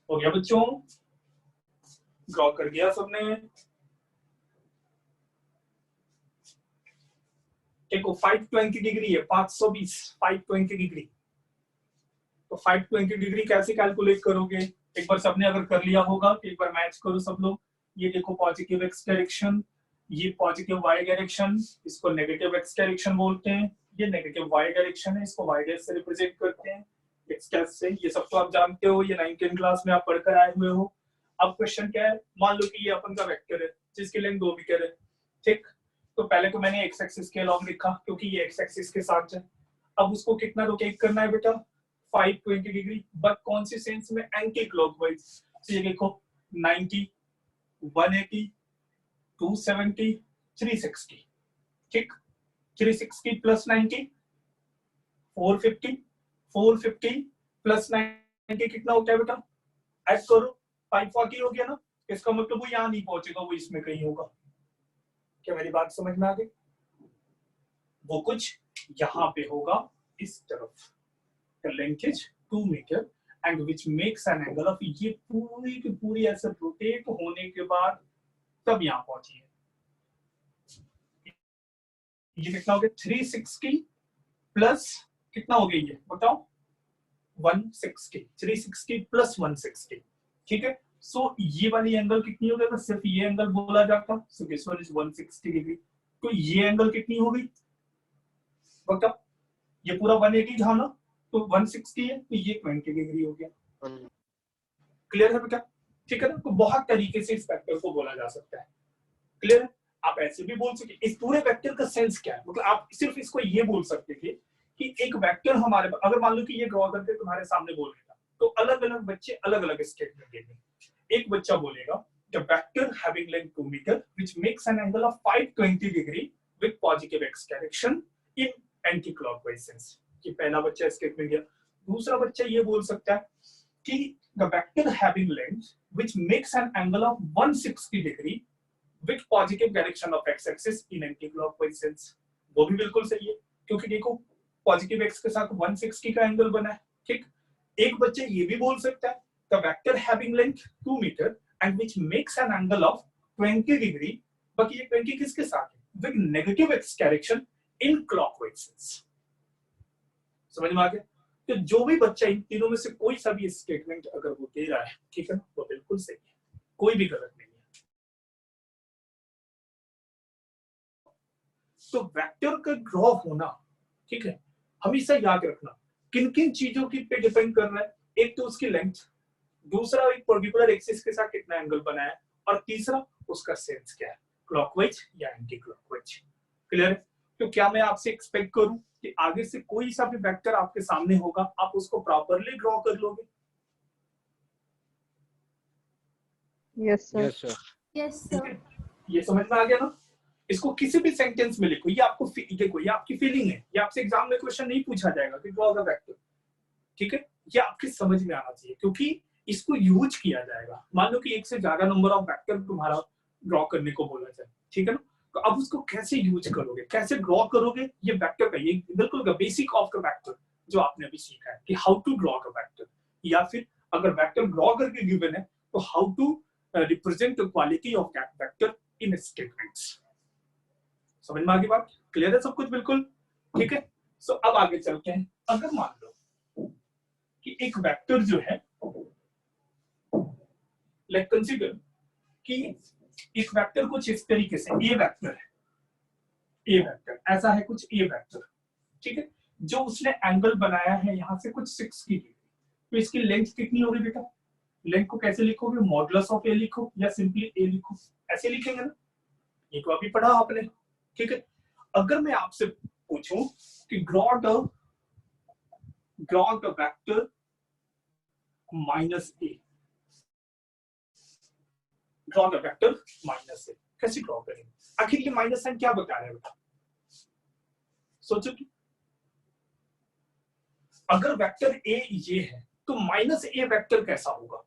हो गया बच्चों, ड्रॉ कर दिया सबने। देखो 520 डिग्री है, 520 520 डिग्री। तो 520 डिग्री कैसे कैलकुलेट करोगे? एक बार सबने अगर कर लिया होगा तो एक बार मैच करो सब लोग। ये देखो पॉजिटिव एक्स डायरेक्शन, ये पॉजिटिव वाई डायरेक्शन, इसको नेगेटिव एक्स डायरेक्शन बोलते हैं। ये नेगेटिव वाई डायरेक्शन है, इसको वाई डैश से रिप्रेजेंट करते हैं, एक्स डैश से। ये सब तो आप जानते हो, ये 9th क्लास में आप पढ़कर आए हुए हो। अब क्वेश्चन क्या है, मान लो कि ये अपन का वेक्टर है जिसकी लेंथ 2 मीटर है, ठीक। तो पहले तो मैंने एक्स एक्सिस के अलॉन्ग लिखा क्योंकि ये एक्स एक्सिस के साथ है। अब उसको कितना रोटेट करना है बेटा? 520 डिग्री, बट कौन सी सेंस में? Anti clockwise. तो ये देखो 90, 180, 270, 360, ठीक। 360 प्लस 90 450, 450 प्लस 90 कितना होता है बेटा? ऐड करो, 540 हो गया ना। इसका मतलब वो यहाँ नहीं पहुंचेगा, वो इसमें कहीं होगा। क्या मेरी बात समझ में आ गई? वो कुछ यहाँ पे होगा इस तरफ। The length is 2 meter and which makes an angle of, ये पूरी की पूरी ऐसे रोटेट होने के बाद तब यहाँ पहुंची है। ये कितना हो गया? 360 प्लस कितना हो गया ये बताओ? 160। 360 प्लस 160, ठीक है। सो ये वाली एंगल कितनी हो गई? बस सिर्फ ये एंगल बोला जाता, सो दिस वन इज 160 डिग्री। तो ये एंगल कितनी हो गई बताओ? ये पूरा 180 था ना, तो 160 है, तो ये 20 डिग्री हो गया। क्लियर है बेटा? ठीक है ना। तो बहुत तरीके से इस वेक्टर को बोला जा सकता है। क्लियर है? आप ऐसे भी बोल सकते। इस पूरे वेक्टर का सेंस क्या है? मतलब आप सिर्फ इसको ये बोल सकते थे कि एक वेक्टर हमारे, अगर मान लो कि ये ड्रॉ करके तुम्हारे सामने बोलेगा, तो अलग अलग बच्चे अलग अलग स्टेटमेंट देंगे। एक बच्चा बोलेगा the vector having length 2 meter which makes an angle of 520 degree with positive x direction in anti-clockwise sense। ये पहला बच्चा स्टेटमेंट दिया। दूसरा बच्चा ये बोल सकता है कि the vector having length which makes an angle of 160 degree with positive direction of x axis in anti-clockwise sense। वो भी बिल्कुल सही है, क्योंकि देखो पॉजिटिव x के साथ 160 का एंगल बना है, ठीक। एक बच्चा ये भी बोल सकता है the vector having length 2 meter and which makes an angle of 20 degree, बाकी ये 20 किसके साथ है? with negative x direction in clockwise sense। समझ में आ गया? तो जो भी बच्चा इन तीनों में से कोई सा भी स्टेटमेंट अगर वो दे रहा है, ठीक है ना, वो बिल्कुल सही है, कोई भी गलत नहीं है। तो वेक्टर का ड्रॉ होना, ठीक है, हमेशा याद रखना किन किन चीजों की पे डिपेंड कर रहा है। एक तो उसकी लेंथ, दूसरा एक पर्टिकुलर एक्सिस के साथ कितना एंगल बना है, और तीसरा उसका सेंस क्या है, क्लॉकवाइज या एंटी क्लॉकवाइज। क्लियर है? तो क्या मैं आपसे एक्सपेक्ट करूं कि आगे से कोई सा भी वेक्टर आपके सामने होगा, आप उसको प्रॉपर्ली ड्रॉ कर लोगे? Yes sir. Yes, sir. Yes, sir. ये समझ में आ गया ना? इसको किसी भी सेंटेंस में लिखो, ये आपको देखो, ये आपकी फीलिंग है, ये आपसे एग्जाम में क्वेश्चन नहीं पूछा जाएगा कि ड्रॉ द वेक्टर, ठीक है। ये आपकी समझ में आना चाहिए, क्योंकि इसको यूज किया जाएगा। मान लो कि एक से ज्यादा नंबर ऑफ वेक्टर तुम्हारा ड्रॉ करने को बोला जाए, ठीक है ना, तो अब उसको कैसे यूज करोगे, कैसे ड्रॉ करोगे, ये वेक्टर का ये बिल्कुल बेसिक ऑफ द वेक्टर जो आपने अभी सीखा है कि how to draw the vector, या फिर अगर वेक्टर ड्रॉ करके गिवन है तो how to represent the quality of that vector in statements. समझ में आ गई बात? क्लियर है सब कुछ? बिल्कुल ठीक है। सो अब आगे चलते हैं। अगर मान लो कि एक वेक्टर जो है, लेट कंसीडर कि एक वेक्टर कुछ इस तरीके से ए वेक्टर है, ए वेक्टर ऐसा है कुछ ए वेक्टर, ठीक है, जो उसने एंगल बनाया है यहां से कुछ 60 डिग्री। तो इसकी लेंथ कितनी होगी बेटा? लेंथ को कैसे लिखोगे? मॉडुलस ऑफ ए लिखो या सिंपली ए लिखो, ऐसे लिखेंगे ना, ये तो अभी पढ़ा आपने, ठीक है। अगर मैं आपसे पूछूं कि draw the vector minus A, draw the vector minus A, कैसे ड्रॉ करेंगे? आखिर ये माइनस साइन क्या बता रहा है बेटा? सोचो कि अगर वेक्टर ए ये है तो माइनस ए वेक्टर कैसा होगा?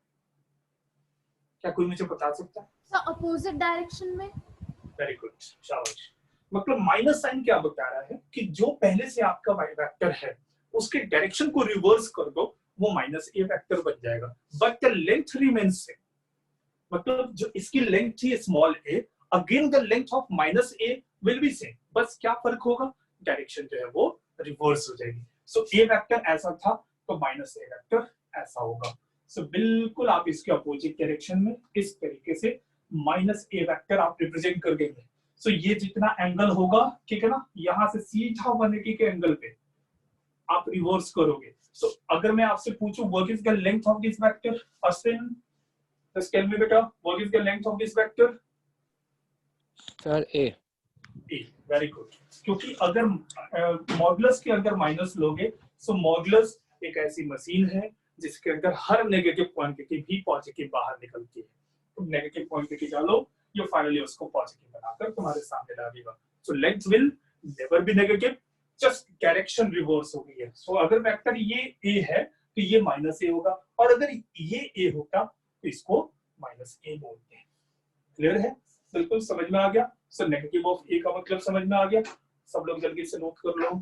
क्या कोई मुझे बता सकता है? अपोजिट डायरेक्शन में। वेरी गुड, शाबाश। मतलब माइनस साइन क्या बता रहा है कि जो पहले से आपका वेक्टर है उसके डायरेक्शन को रिवर्स कर दो, वो माइनस ए वेक्टर बन जाएगा, but the length remains same. मतलब जो इसकी लेंथ थी small A, again the length of minus A will be same, बस क्या फर्क होगा, डायरेक्शन जो है वो रिवर्स हो जाएगी। सो ए वेक्टर ऐसा था तो माइनस ए वेक्टर ऐसा होगा। सो बिल्कुल आप इसके अपोजिट डायरेक्शन में इस तरीके से माइनस ए वेक्टर आप रिप्रेजेंट कर देंगे। सो ये जितना एंगल होगा, ठीक है ना, यहां से सीधा 180 के एंगल पे आप रिवर्स करोगे। सो अगर मैं आपसे पूछूं what is the length of this vector, Ashwin just tell me बेटा, what is the length of this vector? Sir A. Very good, क्योंकि अगर मॉडुलस के अंदर माइनस लोगे, सो मॉडुलस एक ऐसी मशीन है जिसके अंदर हर नेगेटिव क्वांटिटी भी पॉजिटिव बाहर निकलती है। तुम नेगेटिव क्वांटिटी डालो, ये फाइनली उसको पॉजिटिव बनाकर तुम्हारे सामने ला देगा। So length will never be negative, just direction reverse हो गई है। सो अगर वेक्टर ये ए है तो ये माइनस ए होगा, और अगर ये ए होता तो इसको माइनस ए बोलते हैं। क्लियर है? बिल्कुल समझ में आ गया। सो नेगेटिव ऑफ ए का मतलब समझ में आ गया। सब लोग जल्दी से नोट कर लो।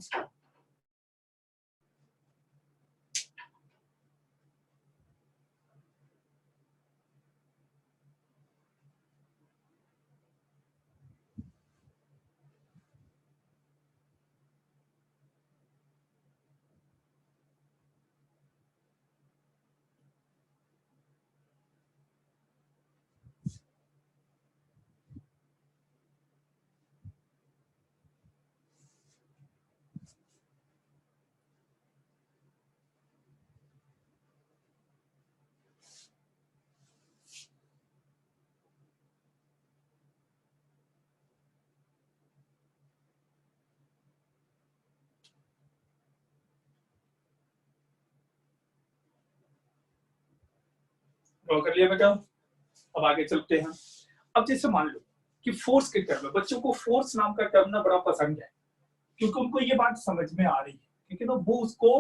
ड्रॉ कर लिया बेटा? अब आगे चलते हैं। अब जैसे मान लो कि फोर्स के टर्म में, बच्चों को फोर्स नाम का टर्म ना बड़ा पसंद है, क्योंकि उनको ये बात समझ में आ रही है, ठीक है ना, वो उसको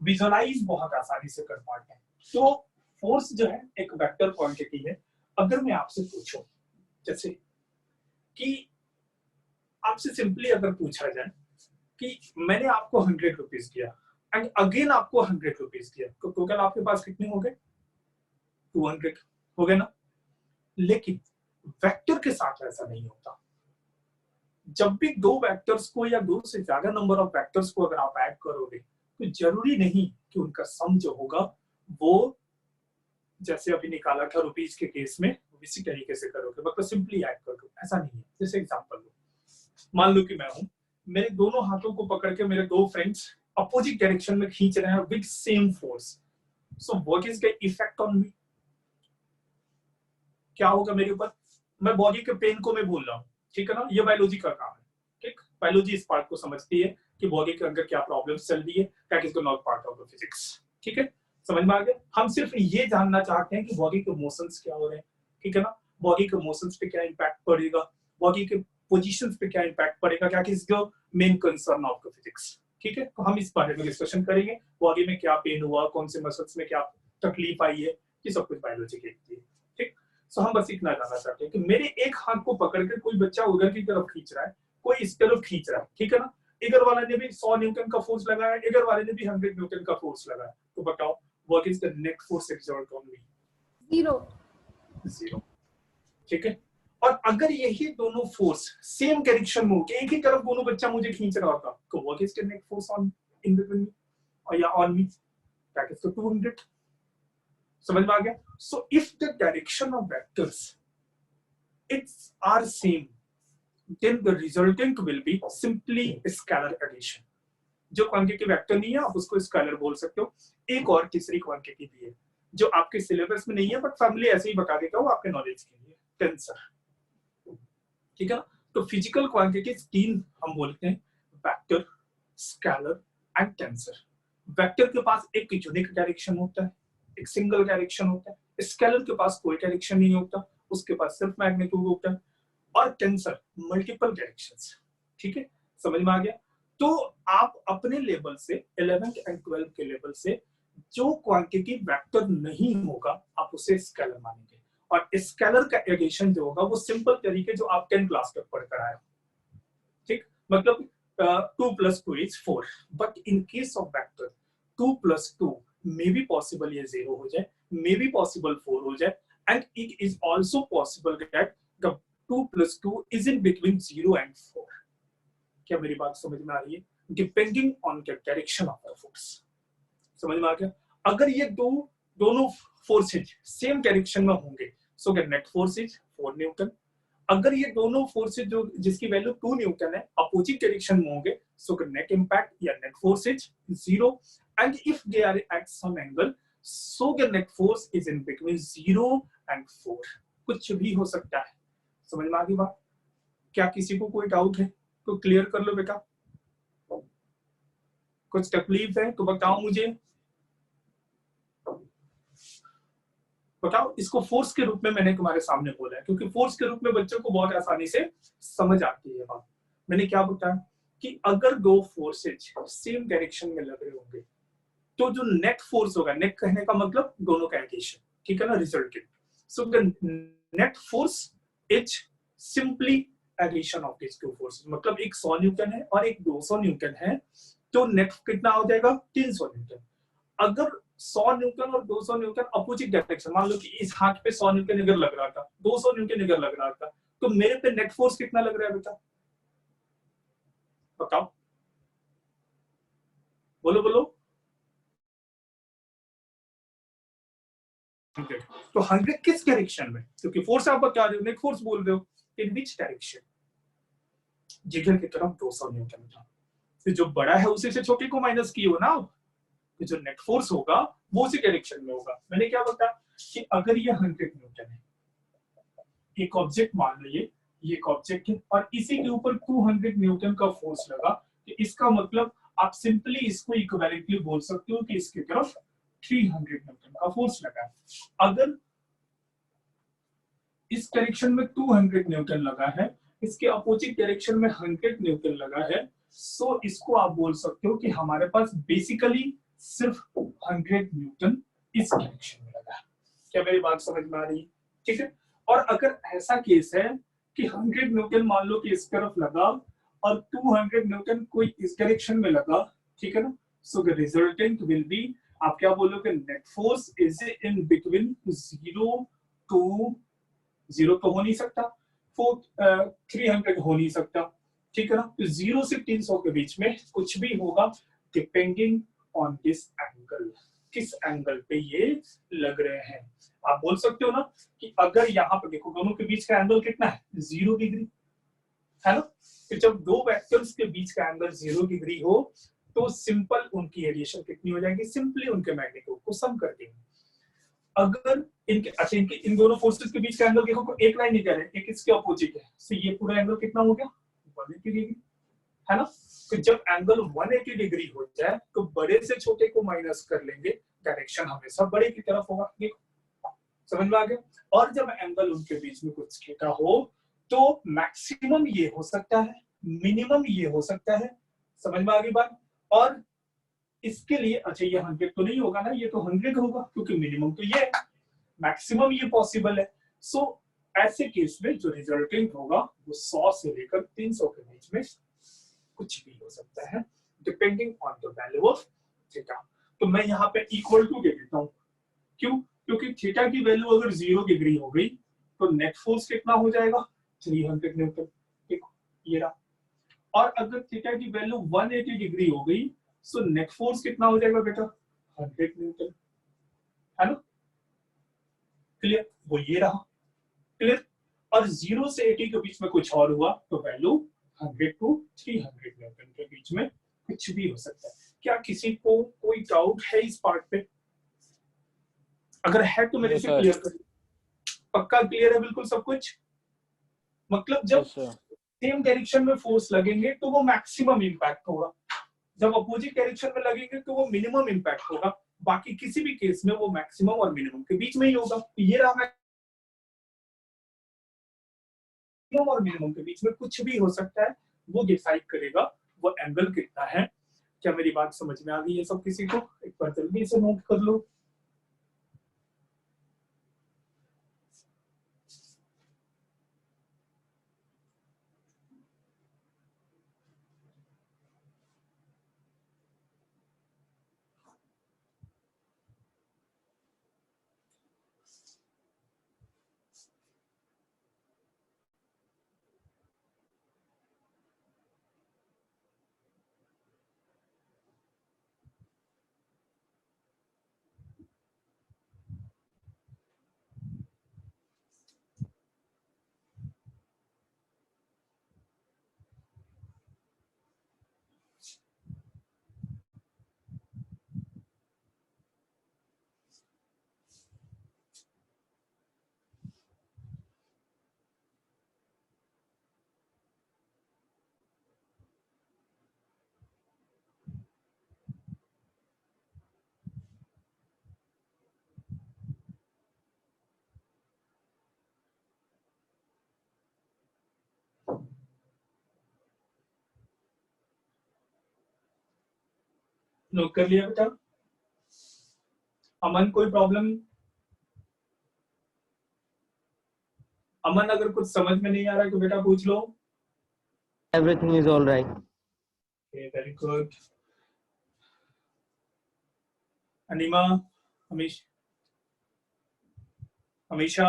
विजुअलाइज बहुत आसानी से कर पाते हैं। तो फोर्स जो है एक वेक्टर क्वांटिटी है। अगर मैं आपसे पूछूं जैसे कि आपसे सिंपली अगर पूछा जाए कि मैंने आपको 100 रुपीज दिया एंड अगेन आपको 100 रुपीज दिया, तो टोटल आपके पास कितने हो गए? 200 हो गए ना। लेकिन वेक्टर के साथ ऐसा नहीं होता। जब भी दो वेक्टर्स को या दो से ज्यादा नंबर ऑफ वेक्टर्स को अगर आप ऐड करोगे तो जरूरी नहीं कि उनका सम जो होगा वो जैसे अभी निकाला था रुपीज के केस में इसी तरीके से करोगे, मतलब सिंपली ऐड कर दो, ऐसा नहीं है। जैसे एग्जांपल लो, मान लो कि मैं हूं, मेरे दोनों हाथों को पकड़ के मेरे दो फ्रेंड्स अपोजिट डायरेक्शन में खींच रहे हैं with same force. So what is the effect on me? क्या होगा मेरे ऊपर? मैं बॉडी के पेन को मैं बोल रहा हूँ, ठीक है ना, ये बायोलॉजी का काम है। ठीक, बायोलॉजी इस पार्ट को समझती है कि बॉडी के अंदर क्या प्रॉब्लम्स चल रही है, that is not part of the physics. ठीक है, समझ में आ गया? हम सिर्फ ये जानना चाहते हैं कि बॉडी के मोशंस क्या हो रहे हैं, ठीक है ना, बॉडी के मोशंस पे क्या इम्पैक्ट पड़ेगा, बॉडी के पोजीशंस पे क्या इम्पैक्ट पड़ेगा, क्या is the main concern of the physics. ठीक है, तो हम इस बारे में डिस्कशन करेंगे, बॉडी में क्या पेन हुआ, कौन से मसल्स में क्या तकलीफ आई है, ये सब कुछ बायोलॉजी कहती है। ठीक, सो हम बस इतना जानना चाहते हैं कि मेरे एक हाथ को पकड़ के कोई बच्चा उधर की तरफ खींच रहा है, कोई इस तरफ खींच रहा है, ठीक है ना, इधर वाले ने भी 100 न्यूटन का फोर्स लगाया, इधर वाले ने भी 100 न्यूटन का फोर्स लगाया, तो बताओ what is the net force exert on me? 0। ठीक है, और अगर यही दोनों फोर्स सेम डायरेक्शन में होके एक ही तरफ दोनों बच्चा मुझे खींच रहा होता, तो what is the net force on in between me और या ऑन मी? That is 200। समझ में आ गया? So if the direction of vectors its are same, then the resultant will be simply scalar addition। जो क्वांटिटी वेक्टर नहीं है आप उसको स्केलर बोल सकते हो। एक और तीसरी क्वांटिटी भी है जो आपके सिलेबस में नहीं है बट फैमिली ऐसे ही बता देता हूं आपके नॉलेज के लिए, टेंसर। ठीक है, तो फिजिकल क्वांटिटीज तीन हम बोलते हैं, vector, scalar and tensor. Vector के पास एक यूनिक डायरेक्शन होता है, एक सिंगल डायरेक्शन होता है। स्केलर के पास कोई डायरेक्शन नहीं होता, उसके पास सिर्फ मैग्नीट्यूड होता है। और टेंसर मल्टीपल डायरेक्शंस। ठीक है, समझ में आ गया? तो आप अपने लेवल से 11th एंड 12th के लेवल से जो क्वांटिटी वेक्टर नहीं होगा आप उसे स्केलर मानेंगे, और स्केलर का एडिशन जो होगा वो सिंपल तरीके जो आप 10 क्लास तक पढ़ कर आए। ठीक, मतलब 2 + 2 = 4, but in case of vector 2 + 2 may be possible ये 0 हो जाए, मे बी पॉसिबल 4 हो जाए, and it is also possible that the 2 + 2 is in between 0 and 4। क्या मेरी बात समझ में आ रही है? Depending on the direction of the force. समझ में आ गया? अगर ये दोनों फोर्सेज सेम डायरेक्शन में होंगे, so the net force is 4 newton. अगर ये दोनों फोर्सेज जो जिसकी वैल्यू 2 न्यूटन है अपोजिट डायरेक्शन में होंगे, सो द नेट इंपैक्ट या net force is 0, and if they are at some angle, so the net force is in between 0 and 4। कुछ भी हो सकता है। समझ में आ गई बात? क्या किसी को कोई डाउट है तो क्लियर कर लो बेटा। कुछ तकलीफ है तो बताओ मुझे, बताओ। इसको फोर्स के रूप में मैंने तुम्हारे सामने बोला है क्योंकि फोर्स के रूप में बच्चों को बहुत आसानी से समझ आती है बात। मैंने क्या बताया कि अगर दो फोर्सेज सेम डायरेक्शन में लग रहे होंगे तो जो नेट फोर्स होगा, नेट कहने का मतलब दोनों का एडिशन, ठीक है ना, resultant. So the net force is simply addition of this two forces. मतलब एक 100 न्यूटन है और एक 200 न्यूटन है, तो नेट कितना हो जाएगा? 300 न्यूटन। अगर 100 न्यूटन और 200 न्यूटन अपोजिट डायरेक्शन, मान लो कि इस हाथ पे 100 न्यूटन अगर लग रहा था, 200 न्यूटन अगर लग रहा था, तो मेरे पे नेट फोर्स कितना लग रहा है बेटा? बताओ, बोलो बोलो। तो 100 किस डायरेक्शन में? क्योंकि फोर्स आप बता रहे हो, नेट फोर्स बोल रहे हो, इन विच डायरेक्शन? जिगर की तरफ 200 न्यूटन था, तो जो बड़ा है उसी से छोटे को माइनस किए हो ना, तो जो नेट फोर्स होगा वो उसी डायरेक्शन में होगा। मैंने क्या बताया कि अगर ये 100 न्यूटन है, एक ऑब्जेक्ट मान लो ये एक ऑब्जेक्ट है और इसी के ऊपर 200 न्यूटन का फोर्स लगा, तो इसका मतलब आप सिंपली इसको इक्विवेलेंटली बोल सकते हो कि इसकी तरफ 300 न्यूटन का फोर्स लगा है। अगर इस डायरेक्शन में 200 न्यूटन लगा है, इसके अपोजिट डायरेक्शन में 100 न्यूटन लगा है, सो इसको आप बोल सकते हो कि हमारे पास बेसिकली सिर्फ 100 न्यूटन इस डायरेक्शन में लगा है। क्या मेरी बात समझ में आ रही है? ठीक है। और अगर ऐसा केस है कि 100 न्यूटन मान लो कि इस तरफ लगा और 200 न्यूटन कोई इस डायरेक्शन में लगा, ठीक है ना, so the resultant will be, आप क्या बोलोगे? Net force is in between 0 to 0 तो हो नहीं सकता, 300 हो नहीं सकता, ठीक है ना। तो 0 से 300 के बीच में कुछ भी होगा, डिपेंडिंग ऑन दिस एंगल, किस एंगल पे ये लग रहे हैं। आप बोल सकते हो ना कि अगर यहाँ पर देखो दोनों के बीच का एंगल कितना है? 0 डिग्री, है ना। तो जब दो वेक्टर्स के बीच का एंगल 0 डिग्री हो तो सिंपल उनकी एडिशन कितनी हो जाएगी? सिंपली उनके मैग्नीट्यूड को सम कर देंगे। अगर इनके अच्छा इन दोनों फोर्सेस के बीच का एंगल देखो, एक लाइन निकल है, एक इसके अपोजिट है, तो ये पूरा एंगल कितना हो गया? 180 डिग्री, है ना। तो जब एंगल 180 डिग्री हो जाए तो बड़े से छोटे को माइनस कर लेंगे, डायरेक्शन हमेशा बड़े की तरफ होगा। समझ में आ गया? और जब एंगल उनके बीच में कुछ थीटा हो तो मैक्सिमम ये हो सकता है, मिनिमम ये हो सकता है। समझ में आ गई बात? और इसके लिए अच्छा ये 100 तो नहीं होगा ना, ये तो 100 होगा क्योंकि मिनिमम तो ये है, मैक्सिमम ये पॉसिबल है। सो ऐसे केस में जो रिजल्टेंट होगा वो 100 से लेकर 300 के बीच में कुछ भी हो सकता है, depending on the value of theta. तो मैं यहाँ पे इक्वल टू दे देता हूँ, क्यों? क्योंकि थीटा की वैल्यू अगर 0 डिग्री हो गई तो नेट फोर्स कितना हो जाएगा? 300 न्यूटन, ठीक, ये रहा। और अगर थीटा की वैल्यू 180 डिग्री हो गई सो नेट फोर्स कितना हो जाएगा बेटा? 100 न्यूटन, है ना। क्लियर? वो ये रहा, क्लियर। और 0 से 80 के बीच में कुछ और हुआ तो वैल्यू 100 to 300 न्यूटन के बीच में कुछ भी हो सकता है। क्या किसी को कोई डाउट है इस पार्ट पे? अगर है तो मेरे से क्लियर कर। पक्का क्लियर है बिल्कुल सब कुछ? मतलब जब सेम डायरेक्शन में फोर्स लगेंगे तो वो मैक्सिमम इंपैक्ट होगा, जब अपोजिट डायरेक्शन में लगेंगे तो वो मिनिमम इंपैक्ट होगा। बाकी किसी भी केस में वो मैक्सिमम और मिनिमम के बीच में ही होगा। तो ये रहा, मैक्सिमम और मिनिमम के बीच में कुछ भी हो सकता है, वो डिसाइड करेगा वो एंगल कितना है। क्या मेरी बात समझ में आ गई है सब किसी को? एक बार जल्दी से नोट कर लो। नोट कर लिया बेटा? अमन कोई प्रॉब्लम? अमन अगर कुछ समझ में नहीं आ रहा है तो बेटा पूछ लो। Everything is all right. Very good. Anima, Amisha,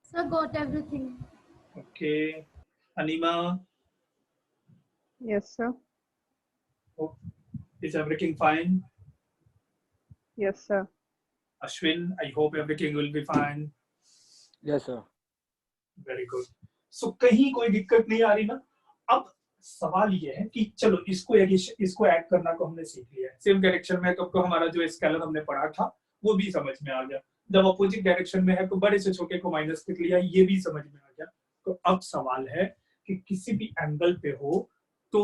Sir, got everything. Okay. Anima, Yes, sir. is everything fine? Yes, sir. Ashwin, I hope everything will be fine. Yes, sir. Very good. So कहीं कोई दिक्कत नहीं आ रही ना? अब सवाल ये है कि चलो इसको ऐड करना को हमने सीख लिया है। सेम डायरेक्शन में तो हमारा जो स्केलर हमने पढ़ा था वो भी समझ में आ गया। जब अपोजिट डायरेक्शन में है तो बड़े से छोटे को माइनस कर लिया, ये भी समझ में आ गया। तो अब सवाल है कि किसी भी एंगल पे हो तो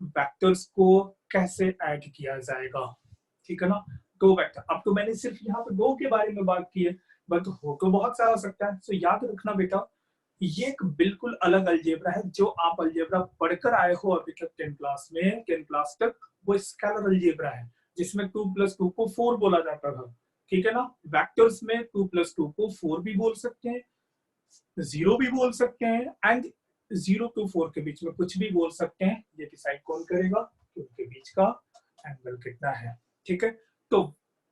वेक्टर्स को कैसे ऐड किया जाएगा, ठीक है ना? दो वेक्टर, अब तो मैंने सिर्फ यहाँ पे दो के बारे में बात की है, बट हो तो बहुत सारा सकता है। तो याद रखना बेटा, ये एक बिल्कुल अलग अलजेब्रा है जो आप अलजेब्रा पढ़कर आए हो अभी तक 10 क्लास में। 10 क्लास तक वो स्केलर अलजेब्रा है जिसमें 2 + 2 को 4 बोला जाता था, ठीक है ना? वेक्टर्स में 2 + 2 को 4 भी बोल सकते हैं, 0 भी बोल सकते हैं, एंड 0 to 4 के बीच में कुछ भी बोल सकते हैं। ये डिसाइड कौन करेगा कि उनके बीच का एंगल कितना है, ठीक है? तो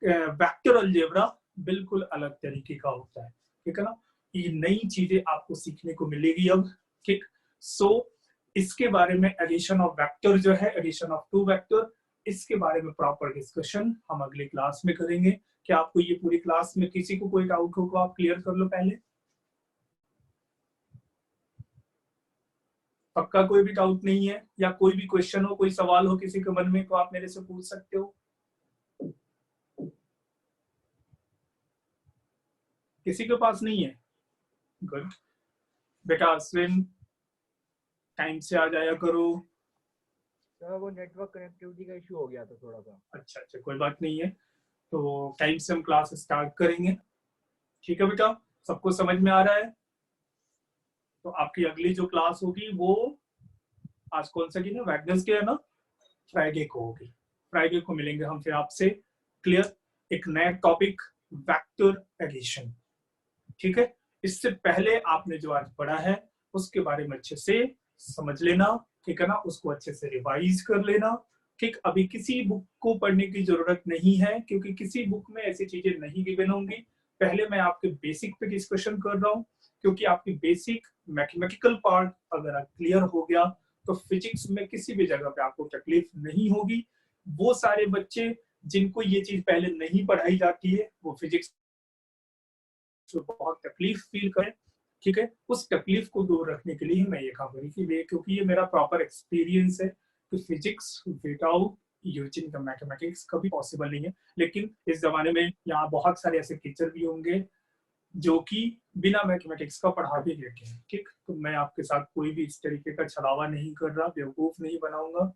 वेक्टर अलजेब्रा बिल्कुल अलग तरीके का होता है, ठीक है ना? ये नई चीजें आपको सीखने को मिलेगी अब, ठीक? सो इसके बारे में एडिशन ऑफ वेक्टर जो है, एडिशन ऑफ 2 वेक्टर, इसके बारे में प्रॉपर डिस्कशन हम अगली क्लास में करेंगे। क्या आपको ये पूरी क्लास में किसी को कोई डाउट हो तो आप क्लियर कर लो पहले। पक्का कोई भी डाउट नहीं है? या कोई भी क्वेश्चन हो, कोई सवाल हो किसी के मन में तो आप मेरे से पूछ सकते हो। किसी के पास नहीं है? गुड बेटा। अश्विन, टाइम से आ जाया करो। सर वो नेटवर्क कनेक्टिविटी का इशू हो गया था थोड़ा सा। अच्छा, कोई बात नहीं है। तो टाइम से हम क्लास स्टार्ट करेंगे, ठीक है बेटा? सबको समझ में आ रहा है? तो आपकी अगली जो क्लास होगी वो आज कौन सा दिन है? वेडनेसडे है ना? फ्राइडे को होगी। फ्राइडे को मिलेंगे हम फिर आपसे। क्लियर? एक नया टॉपिक, वेक्टर एडिशन, ठीक है? इससे पहले आपने जो आज पढ़ा है उसके बारे में अच्छे से समझ लेना, ठीक है ना? उसको अच्छे से रिवाइज कर लेना, ठीक? अभी किसी बुक को पढ़ने की जरूरत नहीं है क्योंकि किसी बुक में ऐसी चीजें नहीं गिवन होंगी। पहले मैं आपके बेसिक पे डिस्कशन कर रहा हूँ क्योंकि आपकी बेसिक मैथमेटिकल पार्ट अगर क्लियर हो गया तो फिजिक्स में किसी भी जगह पे आपको तकलीफ नहीं होगी। वो सारे बच्चे जिनको ये चीज पहले नहीं पढ़ाई जाती है वो फिजिक्स बहुत तकलीफ फील करें, ठीक है? उस तकलीफ को दूर रखने के लिए मैं ये काम करी थी, क्योंकि ये मेरा प्रॉपर एक्सपीरियंस है कि physics without using the mathematics कभी पॉसिबल नहीं है। लेकिन इस जमाने में यहाँ बहुत सारे ऐसे टीचर भी होंगे जो कि बिना मैथमेटिक्स का पढ़ा भी देते हैं, ठीक? तो मैं आपके साथ कोई भी इस तरीके का छलावा नहीं कर रहा, बेवकूफ नहीं बनाऊंगा,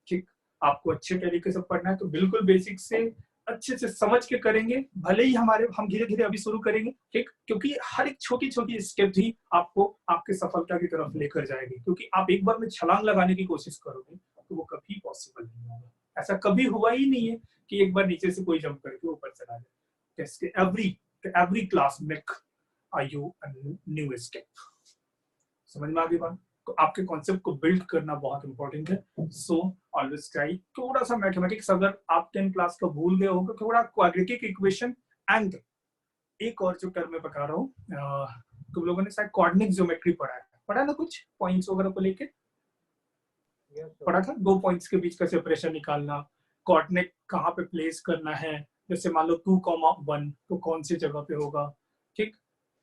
ठीक? आपको अच्छे तरीके से पढ़ना है तो बिल्कुल बेसिक से अच्छे से समझ के करेंगे। भले ही हम धीरे धीरे अभी शुरू करेंगे, ठीक? क्योंकि हर एक छोटी छोटी स्टेप ही आपको आपके सफलता की तरफ लेकर जाएगी। क्योंकि आप एक बार में छलांग लगाने की कोशिश करोगे तो वो कभी पॉसिबल नहीं होगा। ऐसा कभी हुआ ही नहीं है कि एक बार नीचे से कोई जंप करके ऊपर चला जाए। Every class make you a new step. समझ में आ गई बात? तो आपके कॉन्सेप्ट को बिल्ड करना बहुत इंपॉर्टेंट है। सो ऑलवेज ट्राई थोड़ा सा मैथमेटिक्स, अगर आप 10 क्लास का भूल गए होगा, थोड़ा क्वाड्रेटिक इक्वेशन एंड एक और जो टर्म में बता रहा हूँ, तुम लोगों ने शायद कोऑर्डिनेट ज्योमेट्री पढ़ा ना? कुछ पॉइंट्स वगैरह को लेके पढ़ा था। 2 पॉइंट्स के बीच का सेपरेशन निकालना, कोऑर्डिनेट कहाँ पे प्लेस करना है। जैसे मान लो 2,1 तो कौन सी जगह पे होगा, ठीक?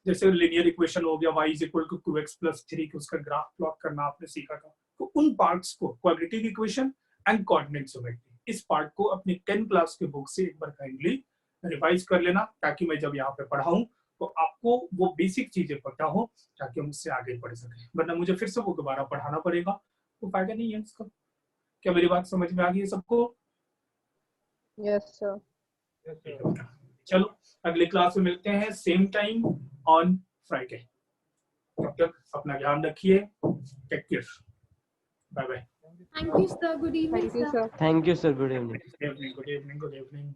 जैसे लिनियर इक्वेशन हो गया y = 2x + 3 की उसका ग्राफ प्लॉट करना आपने सीखा था। तो उन पार्ट्स को quadratic equation and coordinate geometry, इस पार्ट को अपनी 10 क्लास के बुक से एक बार काइंडली रिवाइज कर लेना ताकि मैं जब यहाँ पे पढ़ाऊं तो आपको वो बेसिक चीजें पता हो ताकि हम उससे आगे बढ़ सके। वरना मुझे फिर से वो दोबारा पढ़ाना पड़ेगा तो फायदा नहीं है इसका। क्या मेरी बात समझ में आ गई है सबको? Yes, sir. चलो अगले क्लास में मिलते हैं सेम टाइम ऑन फ्राइडे। तब तक अपना ध्यान रखिए। Take care. Bye bye. Thank you, sir. Good evening, Thank you, sir. sir. Thank you, sir. Good evening. Good evening. Good evening. Good evening.